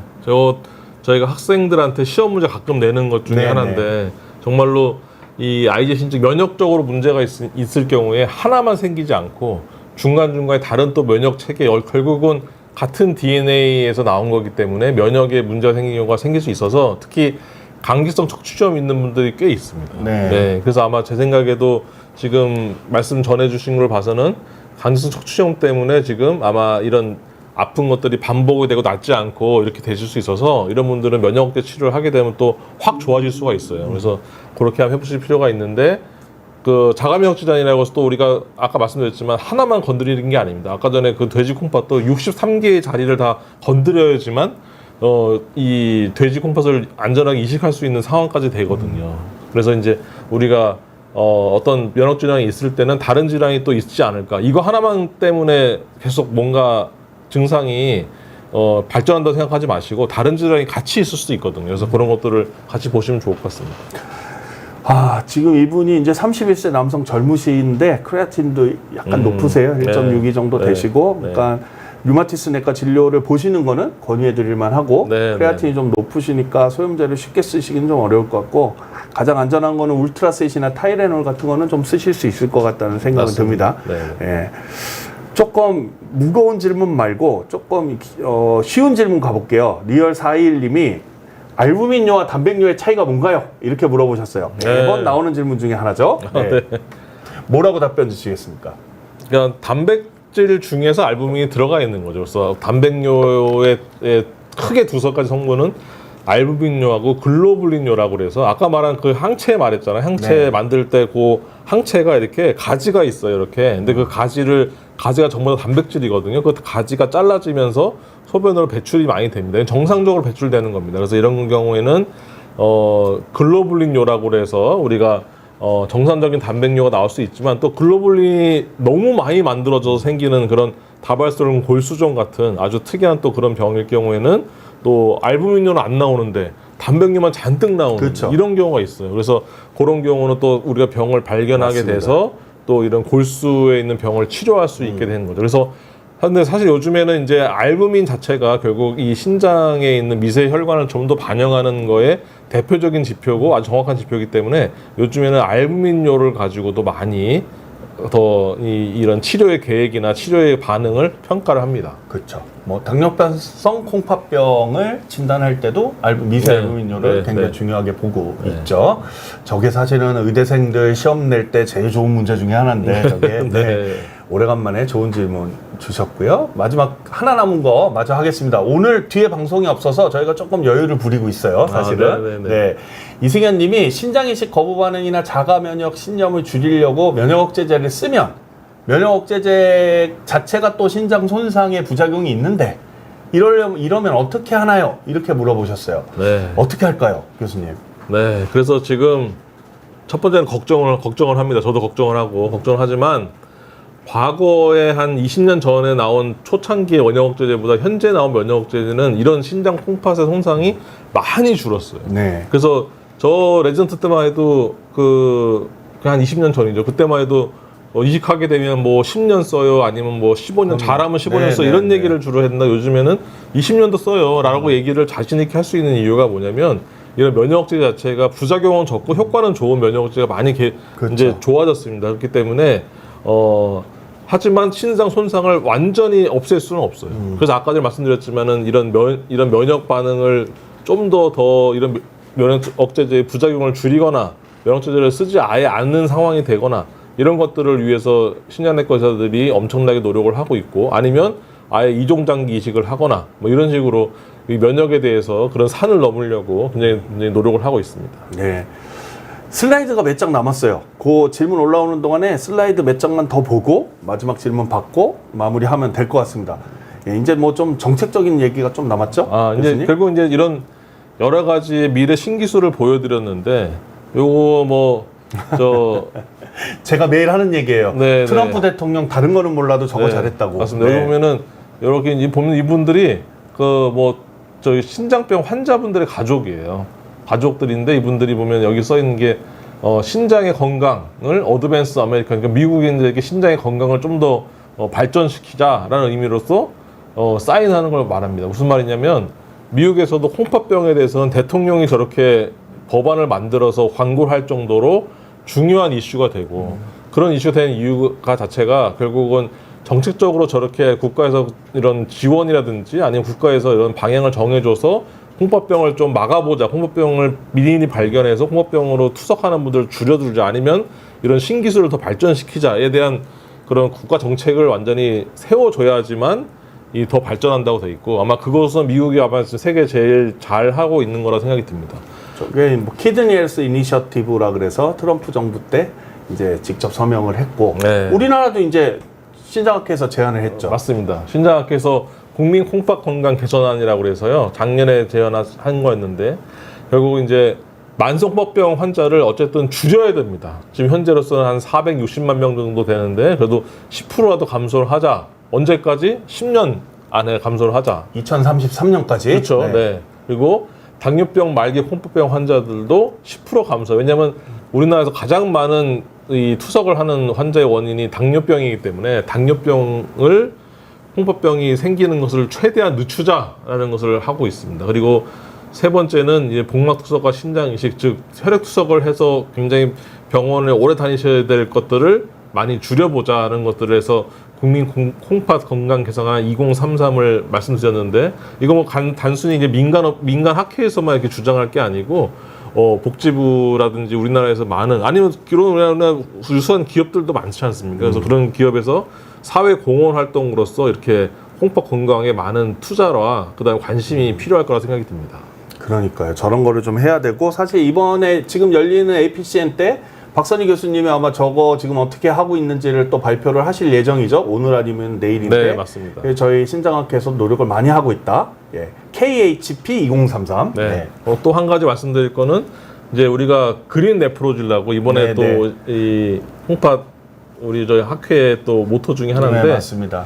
저희가 학생들한테 시험 문제 가끔 내는 것 중에 네네. 하나인데 정말로 이 IgE 신증 면역적으로 문제가 있을 경우에 하나만 생기지 않고 중간중간에 다른 또 면역 체계 결국은 같은 DNA에서 나온 거기 때문에 면역에 문제가 생긴 경우가 생길 수 있어서 특히 강기성 척추염 있는 분들이 꽤 있습니다. 네. 그래서 아마 제 생각에도 지금 말씀 전해주신 걸 봐서는 강기성 척추염 때문에 지금 아마 이런 아픈 것들이 반복이 되고 낫지 않고 이렇게 되실 수 있어서 이런 분들은 면역대 치료를 하게 되면 또 확 좋아질 수가 있어요. 그래서 그렇게 한번 해보실 필요가 있는데 그 자가면역 질환이라고 해서 또 우리가 아까 말씀드렸지만 하나만 건드리는 게 아닙니다. 아까 전에 그 돼지 콩팥도 63개의 자리를 다 건드려야지만 이 돼지 콩팥을 안전하게 이식할 수 있는 상황까지 되거든요. 그래서 이제 우리가 어떤 면역 질환이 있을 때는 다른 질환이 또 있지 않을까. 이거 하나만 때문에 계속 뭔가 증상이 발전한다고 생각하지 마시고 다른 질환이 같이 있을 수도 있거든요. 그래서 그런 것들을 같이 보시면 좋을 것 같습니다. 지금 이분이 이제 31세 남성 젊으신데 크레아틴도 약간 높으세요. 1.62 정도 네. 되시고 네. 그러니까 류마티스 내과 진료를 보시는 거는 권유해 드릴 만하고 네, 크레아틴이 좀 높으시니까 소염제를 쉽게 쓰시기는 좀 어려울 것 같고 가장 안전한 거는 울트라셋이나 타이레놀 같은 거는 좀 쓰실 수 있을 것 같다는 생각은 맞습니다. 듭니다. 네. 예. 조금 무거운 질문 말고 조금 쉬운 질문 가볼게요. 리얼 421님이 알부민뇨와 단백뇨의 차이가 뭔가요? 이렇게 물어보셨어요. 네. 매번 나오는 질문 중에 하나죠. 네. 뭐라고 답변 주시겠습니까? 그러니까 단백질 중에서 알부민이 들어가 있는 거죠. 그래서 단백뇨의 크게 두 가지 성분은 알부민뇨하고 글로불린뇨라고 그래서 아까 말한 그 항체 말했잖아요. 항체 네. 만들 때 그 항체가 이렇게 가지가 있어요. 이렇게. 근데 그 가지가 전부 다 단백질이거든요. 그 가지가 잘라지면서 소변으로 배출이 많이 됩니다. 정상적으로 배출되는 겁니다. 그래서 이런 경우에는 글로불린뇨라고 해서 우리가 정상적인 단백뇨가 나올 수 있지만 또 글로불린이 너무 많이 만들어져서 생기는 그런 다발성 골수종 같은 아주 특이한 또 그런 병일 경우에는 또 알부민뇨는 안 나오는데 단백뇨만 잔뜩 나오는 그렇죠. 이런 경우가 있어요. 그래서 그런 경우는 또 우리가 병을 발견하게 맞습니다. 돼서 또 이런 골수에 있는 병을 치료할 수 있게 되는 거죠. 그래서 근데 사실 요즘에는 이제 알부민 자체가 결국 이 신장에 있는 미세 혈관을 좀 더 반영하는 거에 대표적인 지표고 아주 정확한 지표이기 때문에 요즘에는 알부민뇨를 가지고도 많이 더 이런 치료의 계획이나 치료의 반응을 평가를 합니다. 그렇죠. 뭐 당뇨병성 콩팥병을 진단할 때도 미세 네. 알부민뇨를 네. 굉장히 네. 중요하게 보고 있죠. 저게 사실은 의대생들 시험 낼 때 제일 좋은 문제 중에 하나인데 저게 네. 오래간만에 좋은 질문 주셨고요. 마지막 하나 남은 거 마저 하겠습니다. 오늘 뒤에 방송이 없어서 저희가 조금 여유를 부리고 있어요. 사실은. 네. 이승현 님이 신장이식 거부 반응이나 자가 면역 신념을 줄이려고 면역 억제제를 쓰면 면역 억제제 자체가 또 신장 손상의 부작용이 있는데 이러면 어떻게 하나요? 이렇게 물어보셨어요. 네. 어떻게 할까요, 교수님? 네. 그래서 지금 첫 번째는 걱정을 합니다. 저도 걱정을 하지만 과거에 한 20년 전에 나온 초창기의 면역 억제제보다 현재 나온 면역 억제제는 이런 신장 콩팥의 손상이 많이 줄었어요. 네. 그래서 저 레지던트 때만 해도 한 20년 전이죠. 그때만 해도 이식하게 되면 뭐 10년 써요. 아니면 뭐 15년, 잘하면 15년 써요. 이런 얘기를 주로 했나 요즘에는 20년도 써요. 라고 얘기를 자신있게 할 수 있는 이유가 뭐냐면 이런 면역 억제 자체가 부작용은 적고 효과는 좋은 면역 억제가 많이 그렇죠. 이제 좋아졌습니다. 그렇기 때문에 하지만 신장 손상을 완전히 없앨 수는 없어요. 그래서 아까 전에 말씀드렸지만은 이런 면역 반응을 좀 더 이런 면역 억제제의 부작용을 줄이거나 면역 억제제를 쓰지 아예 않는 상황이 되거나 이런 것들을 위해서 신장내과 의사들이 엄청나게 노력을 하고 있고 아니면 아예 이종장기 이식을 하거나 뭐 이런 식으로 이 면역에 대해서 그런 산을 넘으려고 굉장히 노력을 하고 있습니다. 네. 슬라이드가 몇 장 남았어요. 그 질문 올라오는 동안에 슬라이드 몇 장만 더 보고 마지막 질문 받고 마무리하면 될 것 같습니다. 예, 이제 뭐 좀 정책적인 얘기가 좀 남았죠? 이제 교수님? 결국 이제 이런 여러 가지 미래 신기술을 보여드렸는데 요거 제가 매일 하는 얘기예요. 네, 트럼프 대통령 다른 거는 몰라도 저거 잘했다고. 맞습니다. 여기 보면은 이렇게 보면 이분들이 저희 신장병 환자분들의 가족이에요. 가족들인데 이분들이 보면 여기 써 있는 게 신장의 건강을 어드밴스 아메리칸, 그러니까 미국인들에게 신장의 건강을 좀 더 발전시키자라는 의미로서 사인하는 걸 말합니다. 무슨 말이냐면 미국에서도 콩팥병에 대해서는 대통령이 저렇게 법안을 만들어서 광고를 할 정도로 중요한 이슈가 되고 그런 이슈가 된 이유가 자체가 결국은 정책적으로 저렇게 국가에서 이런 지원이라든지 아니면 국가에서 이런 방향을 정해줘서 콩팥병을 좀 막아보자, 콩팥병을 미리 발견해서 콩팥병으로 투석하는 분들을 줄여들자, 아니면 이런 신기술을 더 발전시키자에 대한 그런 국가 정책을 완전히 세워줘야지만 이 더 발전한다고 돼 있고 아마 그것은 미국이 아마 세계 제일 잘 하고 있는 거라 생각이 듭니다. 저게 뭐 키드니 헬스 이니셔티브라 그래서 트럼프 정부 때 이제 직접 서명을 했고 네. 우리나라도 이제 신장학회에서 제안을 했죠. 맞습니다. 신장학회에서 국민 콩팥 건강 개선안이라고 그래서요. 작년에 제안한 거였는데 결국 이제 만성 콩팥병 환자를 어쨌든 줄여야 됩니다. 지금 현재로서는 한 460만 명 정도 되는데 그래도 10%라도 감소를 하자. 언제까지? 10년 안에 감소를 하자. 2033년까지. 그렇죠. 네. 그리고 당뇨병 말기 콩팥병 환자들도 10% 감소. 왜냐하면 우리나라에서 가장 많은 이 투석을 하는 환자의 원인이 당뇨병이기 때문에 당뇨병을 콩팥병이 생기는 것을 최대한 늦추자라는 것을 하고 있습니다. 그리고 세 번째는 이제 복막 투석과 신장 이식, 즉 혈액 투석을 해서 굉장히 병원에 오래 다니셔야 될 것들을 많이 줄여보자는 것들을 해서 국민 콩팥 건강 개선안 2033을 말씀드렸는데 이거 뭐 단순히 이제 민간 학회에서만 이렇게 주장할 게 아니고 복지부라든지 우리나라에서 많은 아니면 우리나라 유수한 기업들도 많지 않습니까? 그래서 그런 기업에서 사회 공헌 활동으로서 이렇게 콩팥 건강에 많은 투자와 그다음에 관심이 필요할 거라 생각이 듭니다. 그러니까요. 저런 거를 좀 해야 되고 사실 이번에 지금 열리는 APCN 때 박선희 교수님이 아마 저거 지금 어떻게 하고 있는지를 또 발표를 하실 예정이죠. 오늘 아니면 내일인데. 네, 맞습니다. 저희 신장학회에서 노력을 많이 하고 있다. 예. KHP2033. 네. 또 한 가지 말씀드릴 거는 이제 우리가 그린 네프로질라고 이번에 네, 또 이 홍팟 우리 저희 학회 또 모토 중에 하나인데 네, 맞습니다.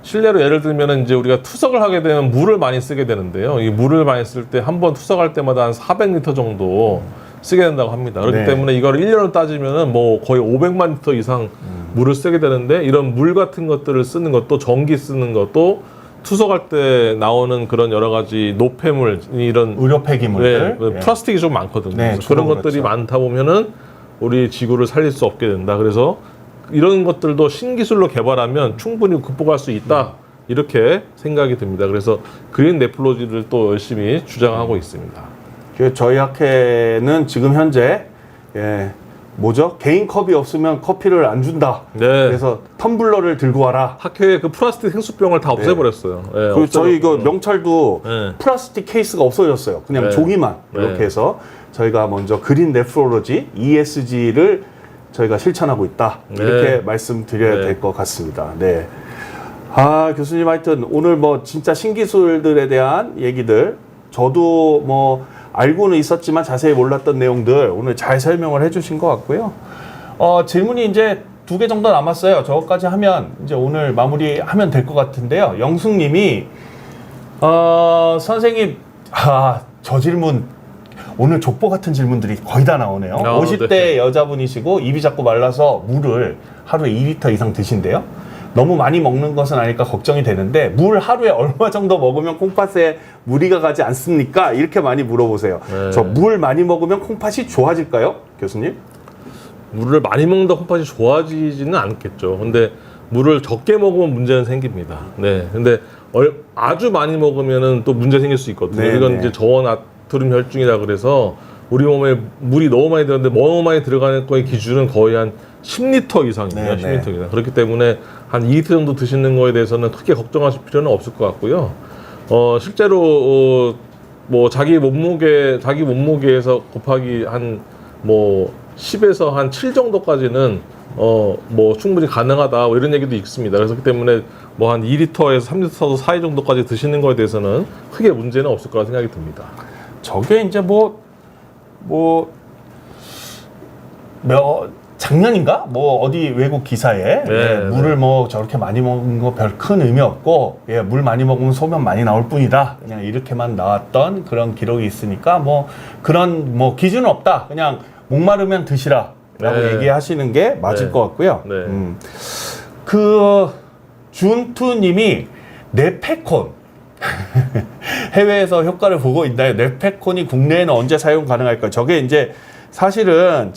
실례로 예를 들면 이제 우리가 투석을 하게 되면 물을 많이 쓰게 되는데요. 이 물을 많이 쓸 때 한 번 투석할 때마다 한 400리터 정도 쓰게 된다고 합니다. 그렇기 네. 때문에 이거를 1년을 따지면은 뭐 거의 500만 리터 이상 물을 쓰게 되는데 이런 물 같은 것들을 쓰는 것도 전기 쓰는 것도 투석할 때 나오는 그런 여러 가지 노폐물 이런 의료 폐기물들. 네, 예. 플라스틱이 좀 많거든요. 네, 그래서 주로 그런 것들이 그렇죠. 많다 보면은 우리 지구를 살릴 수 없게 된다. 그래서 이런 것들도 신기술로 개발하면 충분히 극복할 수 있다. 이렇게 생각이 듭니다. 그래서 그린 네플로지를 또 열심히 주장하고 있습니다. 저희 학회는 지금 현재 뭐죠? 개인 컵이 없으면 커피를 안 준다. 네. 그래서 텀블러를 들고 와라. 학회에 그 플라스틱 생수병을 다 없애버렸어요. 네, 그리고 저희 이거 없애버렸고. 명찰도 네. 플라스틱 케이스가 없어졌어요. 그냥 네. 종이만 이렇게 네. 해서 저희가 먼저 그린 네프로로지 ESG를 저희가 실천하고 있다. 네. 이렇게 말씀드려야 네. 될 것 같습니다. 네. 교수님 하여튼 오늘 뭐 진짜 신기술들에 대한 얘기들 저도 뭐 알고는 있었지만 자세히 몰랐던 내용들 오늘 잘 설명을 해주신 것 같고요. 질문이 이제 2개 정도 남았어요. 저것까지 하면 이제 오늘 마무리하면 될 것 같은데요. 영숙님이 선생님 저 질문 오늘 족보 같은 질문들이 거의 다 나오네요. 50대 네. 여자분이시고 입이 자꾸 말라서 물을 하루에 2리터 이상 드신대요. 너무 많이 먹는 것은 아닐까 걱정이 되는데 물 하루에 얼마 정도 먹으면 콩팥에 무리가 가지 않습니까? 이렇게 많이 물어보세요. 네. 저 물 많이 먹으면 콩팥이 좋아질까요? 교수님? 물을 많이 먹는다 콩팥이 좋아지지는 않겠죠. 근데 물을 적게 먹으면 문제는 생깁니다. 네. 근데 아주 많이 먹으면은 또 문제 생길 수 있거든요. 네, 이건 네. 이제 저온나트륨 혈증이라 그래서 우리 몸에 물이 너무 많이 들어가는데 너무 많이 들어가는 거의 기준은 거의 한 10리터 이상입니다. 네, 10리터 이상. 그렇기 때문에 한 2리터 정도 드시는 거에 대해서는 크게 걱정하실 필요는 없을 것 같고요. 실제로 뭐 자기 몸무게에서 곱하기 한 뭐 10에서 한 7 정도까지는 뭐 충분히 가능하다 뭐 이런 얘기도 있습니다. 그래서 그렇기 때문에 뭐 한 2리터에서 3리터 사이 정도까지 드시는 거에 대해서는 크게 문제는 없을 거라 생각이 듭니다. 저게 이제 작년인가? 뭐 어디 외국 기사에 물을 뭐 저렇게 많이 먹는 거 별 큰 의미 없고 물 많이 먹으면 소변 많이 나올 뿐이다. 그냥 이렇게만 나왔던 그런 기록이 있으니까 뭐 그런 뭐 기준은 없다. 그냥 목마르면 드시라 라고 네. 얘기하시는 게 맞을 네. 것 같고요. 네. 준투님이 네페콘 해외에서 효과를 보고 있나요? 네페콘이 국내에는 언제 사용 가능할까요? 저게 이제 사실은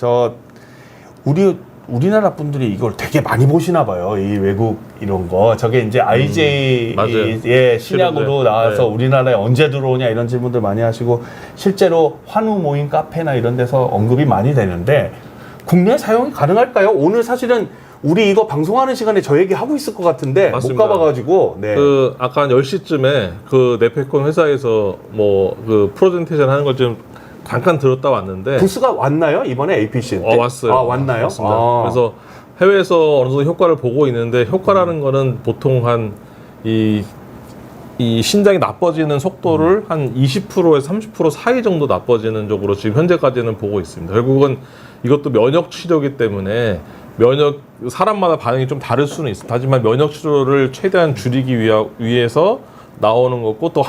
우리나라 분들이 이걸 되게 많이 보시나 봐요. 이 외국 이런 거. 저게 이제 IJ의 신약으로 치료제. 나와서 네. 우리나라에 언제 들어오냐 이런 질문들 많이 하시고 실제로 환우 모임 카페나 이런 데서 언급이 많이 되는데 국내 사용이 가능할까요? 오늘 사실은 우리 이거 방송하는 시간에 저 얘기 하고 있을 것 같은데 맞습니다. 못 가봐가지고 네. 그 아까 한 10시쯤에 그 네페콘 회사에서 뭐 그 프레젠테이션 하는 걸 좀 잠깐 들었다 왔는데 부스가 왔나요? 이번에 APC 때? 왔어요. 왔나요? 맞습니다. 그래서 해외에서 어느 정도 효과를 보고 있는데 효과라는 거는 보통 한 이 신장이 나빠지는 속도를 한 20%에서 30% 사이 정도 나빠지는 쪽으로 지금 현재까지는 보고 있습니다. 결국은 이것도 면역 치료이기 때문에 사람마다 반응이 좀 다를 수는 있습니다. 하지만 면역 치료를 최대한 줄이기 위해서 나오는 거고 또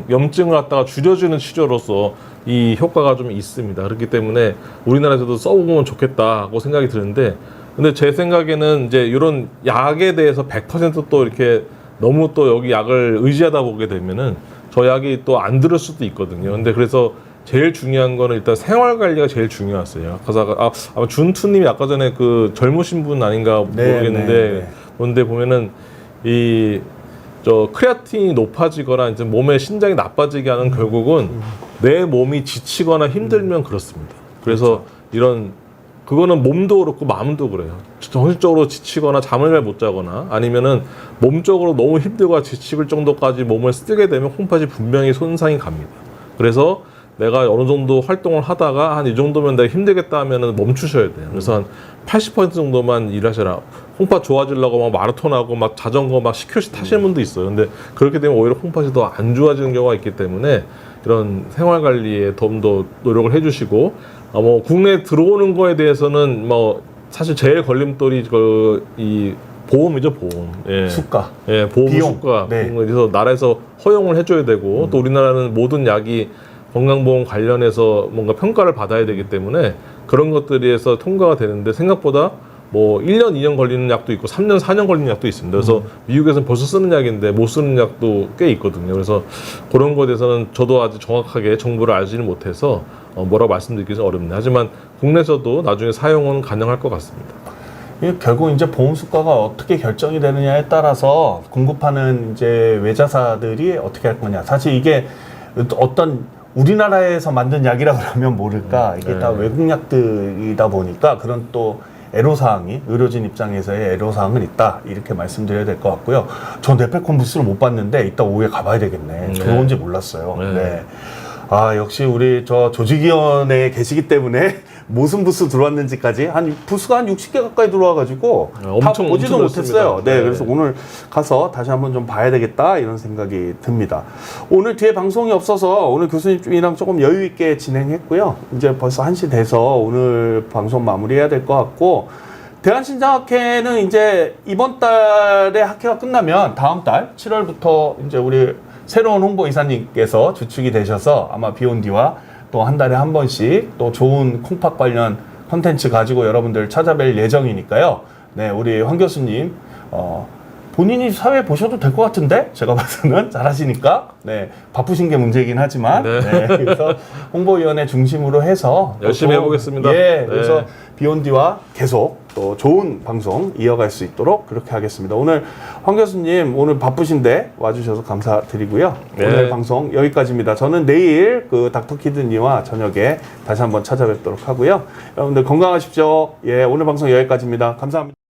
염증을 갖다가 줄여주는 치료로서 이 효과가 좀 있습니다. 그렇기 때문에 우리나라에서도 써보면 좋겠다고 생각이 드는데 근데 제 생각에는 이제 이런 약에 대해서 100% 또 이렇게 너무 또 여기 약을 의지하다 보게 되면은 저 약이 또 안 들을 수도 있거든요. 근데 그래서 제일 중요한 거는 일단 생활 관리가 제일 중요했어요. 그래서 아마 준투님이 아까 전에 그 젊으신 분 아닌가 모르겠는데 그런데 보면은 크레아틴이 높아지거나 이제 몸의 신장이 나빠지게 하는 결국은 내 몸이 지치거나 힘들면 그렇습니다. 그래서 그거는 몸도 그렇고 마음도 그래요. 정신적으로 지치거나 잠을 잘 못 자거나 아니면은 몸적으로 너무 힘들거나 지칠 정도까지 몸을 쓰게 되면 콩팥이 분명히 손상이 갑니다. 그래서 내가 어느 정도 활동을 하다가 한 이 정도면 내가 힘들겠다 하면은 멈추셔야 돼요. 그래서 한 80% 정도만 일하셔라. 콩팥 좋아지려고 막 마라톤하고 막 자전거 막 10km씩 타시는 분도 있어요. 근데 그렇게 되면 오히려 콩팥이 더 안 좋아지는 경우가 있기 때문에 이런 생활 관리에 좀 더 노력을 해주시고, 뭐 국내에 들어오는 거에 대해서는 뭐 사실 제일 걸림돌이 이 보험이죠, 보험. 예. 수가. 예, 보험 비용. 수가. 네. 그래서 나라에서 허용을 해줘야 되고, 또 우리나라는 모든 약이 건강보험 관련해서 뭔가 평가를 받아야 되기 때문에 그런 것들에서 통과가 되는데, 생각보다 뭐 1년, 2년 걸리는 약도 있고 3년, 4년 걸리는 약도 있습니다. 그래서 미국에서는 벌써 쓰는 약인데 못 쓰는 약도 꽤 있거든요. 그래서 그런 거에 대해서는 저도 아직 정확하게 정보를 알지는 못해서 뭐라고 말씀드리기 좀 어렵네요. 하지만 국내에서도 나중에 사용은 가능할 것 같습니다. 이게 결국 이제 보험 수가가 어떻게 결정이 되느냐에 따라서 공급하는 이제 외자사들이 어떻게 할 거냐. 사실 이게 어떤 우리나라에서 만든 약이라 그러면 모를까. 이게 다 외국 약들이다 보니까 그런 또 애로사항이, 의료진 입장에서의 애로사항은 있다, 이렇게 말씀드려야 될 것 같고요. 전 네펠콘 부스를 못 봤는데 이따 오후에 가봐야 되겠네. 들어온지 몰랐어요. 네. 아, 역시 우리 저 조직위원회에 계시기 때문에 무슨 부스 들어왔는지까지 부스가 한 60개 가까이 들어와가지고 다 보지도 못했어요. 네, 그래서 오늘 가서 다시 한번 좀 봐야 되겠다, 이런 생각이 듭니다. 오늘 뒤에 방송이 없어서 오늘 교수님이랑 조금 여유 있게 진행했고요. 이제 벌써 1시 돼서 오늘 방송 마무리해야 될 것 같고, 대한신장학회는 이제 이번 달에 학회가 끝나면 다음 달 7월부터 이제 우리 새로운 홍보이사님께서 주축이 되셔서 아마 비욘디와 또 한 달에 한 번씩 또 좋은 콩팥 관련 컨텐츠 가지고 여러분들 찾아뵐 예정이니까요. 네, 우리 황 교수님, 본인이 사회 보셔도 될 것 같은데? 제가 봐서는 잘하시니까. 네, 바쁘신 게 문제이긴 하지만. 네. 네, 그래서 홍보위원회 중심으로 해서 열심히 해보겠습니다. 예, 그래서 비욘디와 계속 또 좋은 방송 이어갈 수 있도록 그렇게 하겠습니다. 오늘 황 교수님 오늘 바쁘신데 와주셔서 감사드리고요. 네. 오늘 방송 여기까지입니다. 저는 내일 그 닥터키드니와 저녁에 다시 한번 찾아뵙도록 하고요. 여러분들 건강하십시오. 예, 오늘 방송 여기까지입니다. 감사합니다.